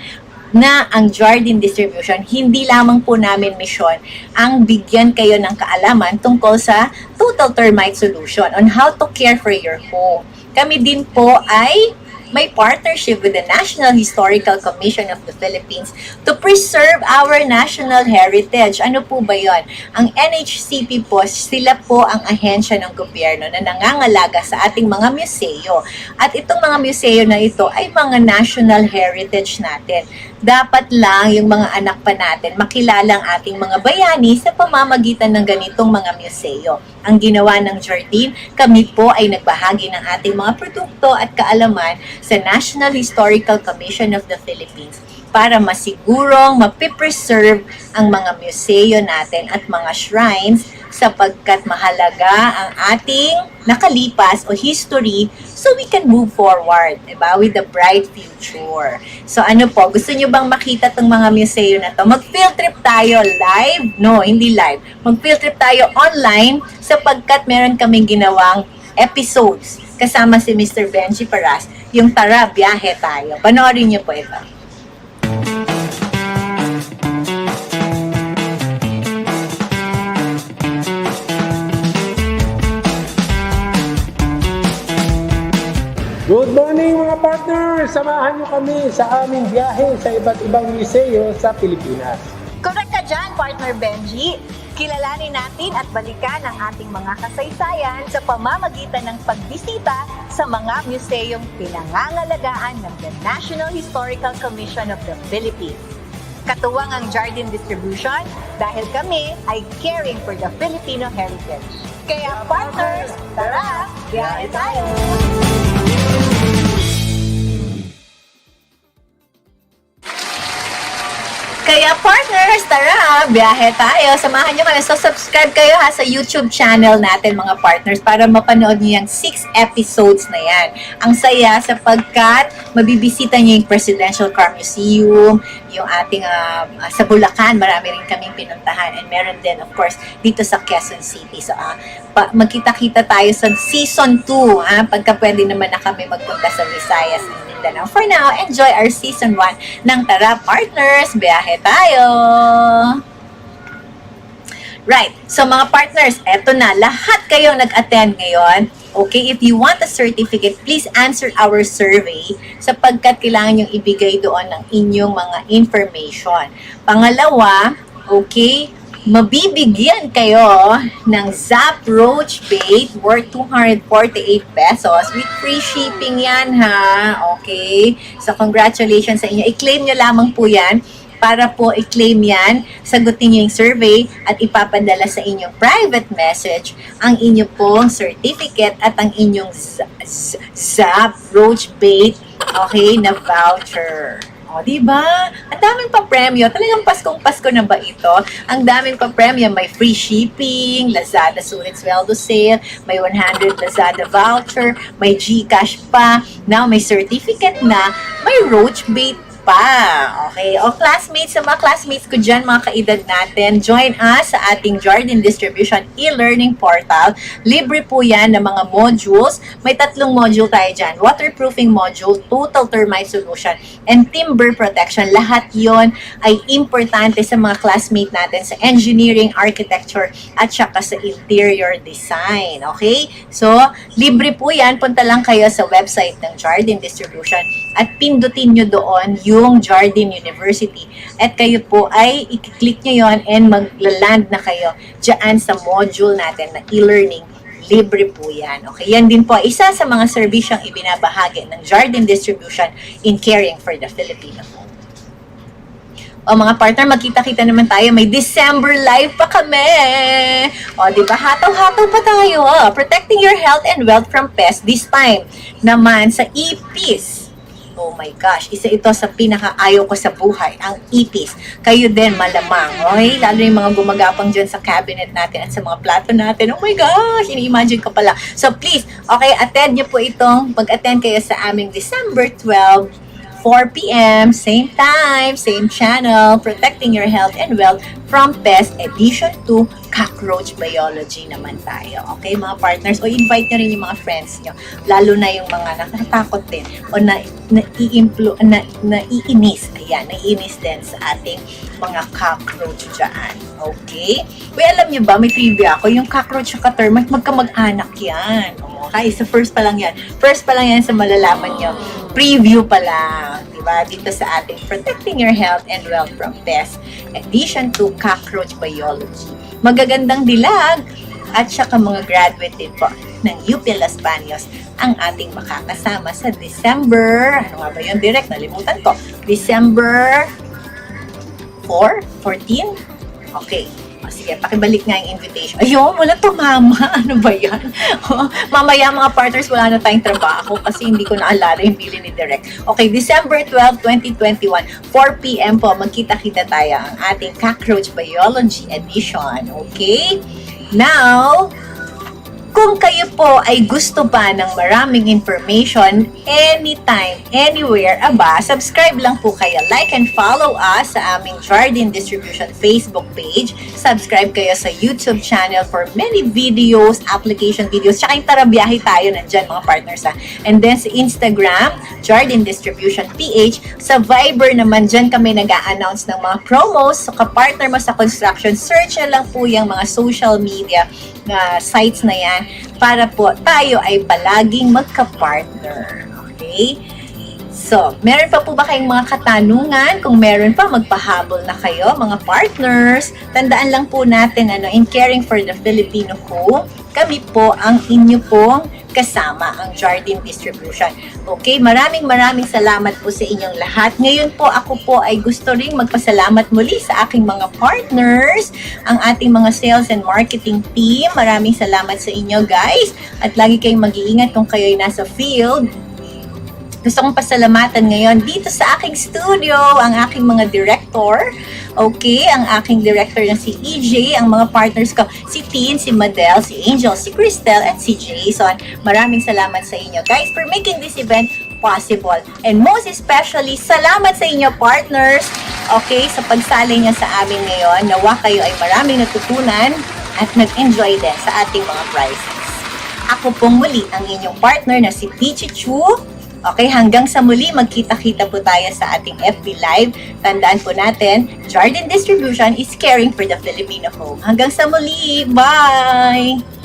na ang Jardine Distribution, hindi lamang po namin misyon ang bigyan kayo ng kaalaman tungkol sa total termite solution on how to care for your home. Kami din po ay may partnership with the National Historical Commission of the Philippines to preserve our national heritage. Ano po ba yon? Ang NHCP po, sila po ang ahensya ng gobyerno na nangangalaga sa ating mga museo. At itong mga museo na ito ay mga national heritage natin. Dapat lang yung mga anak pa natin makilala ang ating mga bayani sa pamamagitan ng ganitong mga museo. Ang ginawa ng Jardine, kami po ay nagbahagi ng ating mga produkto at kaalaman sa National Historical Commission of the Philippines para masigurong mapipreserve ang mga museo natin at mga shrines sapagkat mahalaga ang ating nakalipas o history so we can move forward, diba? With a bright future. So ano po, gusto nyo bang makita tong mga museo na to? Mag-field trip tayo live? No, hindi live. Mag-field trip tayo online sapagkat meron kaming ginawang episodes kasama si Mr. Benji Paras, yung Tara, Biyahe Tayo. Panoorin nyo po ito. Good morning mga partners! Samahan niyo kami sa aming biyahe sa iba't ibang museo sa Pilipinas. Correct ka dyan, partner Benji. Kilalanin natin at balikan ang ating mga kasaysayan sa pamamagitan ng pagbisita sa mga museyong pinangangalagaan ng the National Historical Commission of the Philippines. Katuwang ang Jardine Distribution dahil kami ay caring for the Filipino heritage. Kaya partners, tara, biyahe tayo! Kaya partners, tara, biyahe tayo. Samahan nyo kami. So, subscribe kayo ha sa YouTube channel natin mga partners para mapanood nyo yung 6 episodes na yan. Ang saya sapagkat mabibisita nyo yung Presidential Car Museum, yung ating sa Bulacan, marami rin kaming pinuntahan. And meron din, of course, dito sa Quezon City. So, magkita-kita tayo sa Season 2. Pagka pwede naman na kami magpunta sa Visayas and Mindanao. For now, enjoy our Season 1 ng Tara Partners, biyahe tayo! Right, so mga partners, eto na, lahat kayo nag-attend ngayon. Okay, if you want a certificate, please answer our survey sapagkat kailangan yung ibigay doon ng inyong mga information. Pangalawa, okay, mabibigyan kayo ng Zap Roach Bait worth 248 pesos with free shipping yan ha. Okay, so congratulations sa inyo. I-claim nyo lamang po yan. Para po i-claim yan, sagutin nyo yung survey at ipapadala sa inyong private message ang inyo pong certificate at ang inyong Zap Roach Bait, okay, na voucher. O, diba? Ang daming pa-premyo. Talagang Paskong-Pasko na ba ito? Ang daming pa-premyo. May free shipping, Lazada Sulit Sweldo Sale, may 100 Lazada Voucher, may GCash pa, now may certificate na, may Roach Bait pa. Okay? O classmates, sa mga classmates ko dyan, mga kaedad natin, join us sa ating Jardine Distribution e-learning portal. Libre po yan ng mga modules. May 3 module tayo dyan. Waterproofing module, total termite solution, and timber protection. Lahat yon ay importante sa mga classmate natin sa engineering, architecture, at saka sa interior design. Okay? So, libre po yan. Punta lang kayo sa website ng Jardine Distribution at pindutin nyo doon yung Jardine University. At kayo po ay i-click nyo yon and maglaland na kayo dyan sa module natin na e-learning. Libre po yan. Okay, yan din po isa sa mga serbisyong ibinabahagi ng Jardine Distribution in caring for the Filipino. O mga partner, magkita-kita naman tayo. May December live pa kami. O, diba? Hataw-hataw pa tayo. Protecting your health and wealth from pests. This time naman sa ipis. Oh my gosh, isa ito sa pinaka-ayaw ko sa buhay, ang ipis. Kayo din, malamang. Okay? Lalo yung mga gumagapang dyan sa cabinet natin at sa mga plato natin. Oh my gosh, ini-imagine ko pala. So please, okay, attend nyo po itong, mag-attend kayo sa aming December 12, 4 p.m., same time, same channel, protecting your health and wealth from pest, edition 2, cockroach biology naman tayo. Okay, mga partners? O invite nyo rin yung mga friends nyo, lalo na yung mga natatakot din o naiinis. Ayan, naiinis din sa ating mga cockroach dyan. Okay? Uy, alam nyo ba, may trivia ako, yung cockroach at termite, magkamag-anak yan. Okay, so first pa lang yan. First pa lang yan sa malalaman nyo. Preview pa lang, diba? Dito sa ating Protecting Your Health and Wealth from Pests, Edition 2, Cockroach Biology. Magagandang dilag at saka mga graduate din po ng UP Las Baños ang ating makakasama sa December, ano nga ba yun? Direct, nalimutan ko. December 4? 14? Okay. Sige, pakibalik nga yung invitation. Ayun, wala tumama. Ano ba yan? Mamaya mga partners, wala na tayong trabaho kasi hindi ko naalala yung bili ni Direk. Okay, December 12, 2021, 4 p.m. po, magkita-kita tayo ang ating Cockroach Biology Edition. Okay? Now, kung kayo po ay gusto pa ng maraming information, anytime, anywhere, subscribe lang po kayo. Like and follow us sa aming Jardine Distribution Facebook page. Subscribe kayo sa YouTube channel for many videos, application videos. Tsaka yung tarabiyahe tayo nandyan mga partners ha. And then sa Instagram, Jardine Distribution PH. Sa Viber naman, dyan kami nag-a-announce ng mga promos. So kapartner mo sa construction, search na lang po yung mga social media sites na yan para po tayo ay palaging magka-partner. Okay? So, meron pa po ba kayong mga katanungan? Kung meron pa, magpahabol na kayo, mga partners. Tandaan lang po natin, in caring for the Filipino home, kami po ang inyo pong kasama, ang Jardine Distribution. Okay, maraming salamat po sa inyong lahat. Ngayon po, ako po ay gusto ring magpasalamat muli sa aking mga partners, ang ating mga sales and marketing team. Maraming salamat sa inyo, guys. At lagi kayong mag-iingat kung kayo ay nasa field. Gusto kong pasalamatan ngayon dito sa aking studio, ang aking mga director director. Okay, ang aking director na si EJ, ang mga partners ko, si Tin, si Madel, si Angel, si Cristel, at si Jason. Maraming salamat sa inyo guys for making this event possible. And most especially, salamat sa inyo partners, okay, sa pagsali niya sa amin ngayon. Nawa kayo ay maraming natutunan at nag-enjoy din sa ating mga prizes. Ako pong muli ang inyong partner na si Peachy Chu. Okay, hanggang sa muli, magkita-kita po tayo sa ating FB Live. Tandaan po natin, Jardine Distribution is caring for the Filipino home. Hanggang sa muli, bye!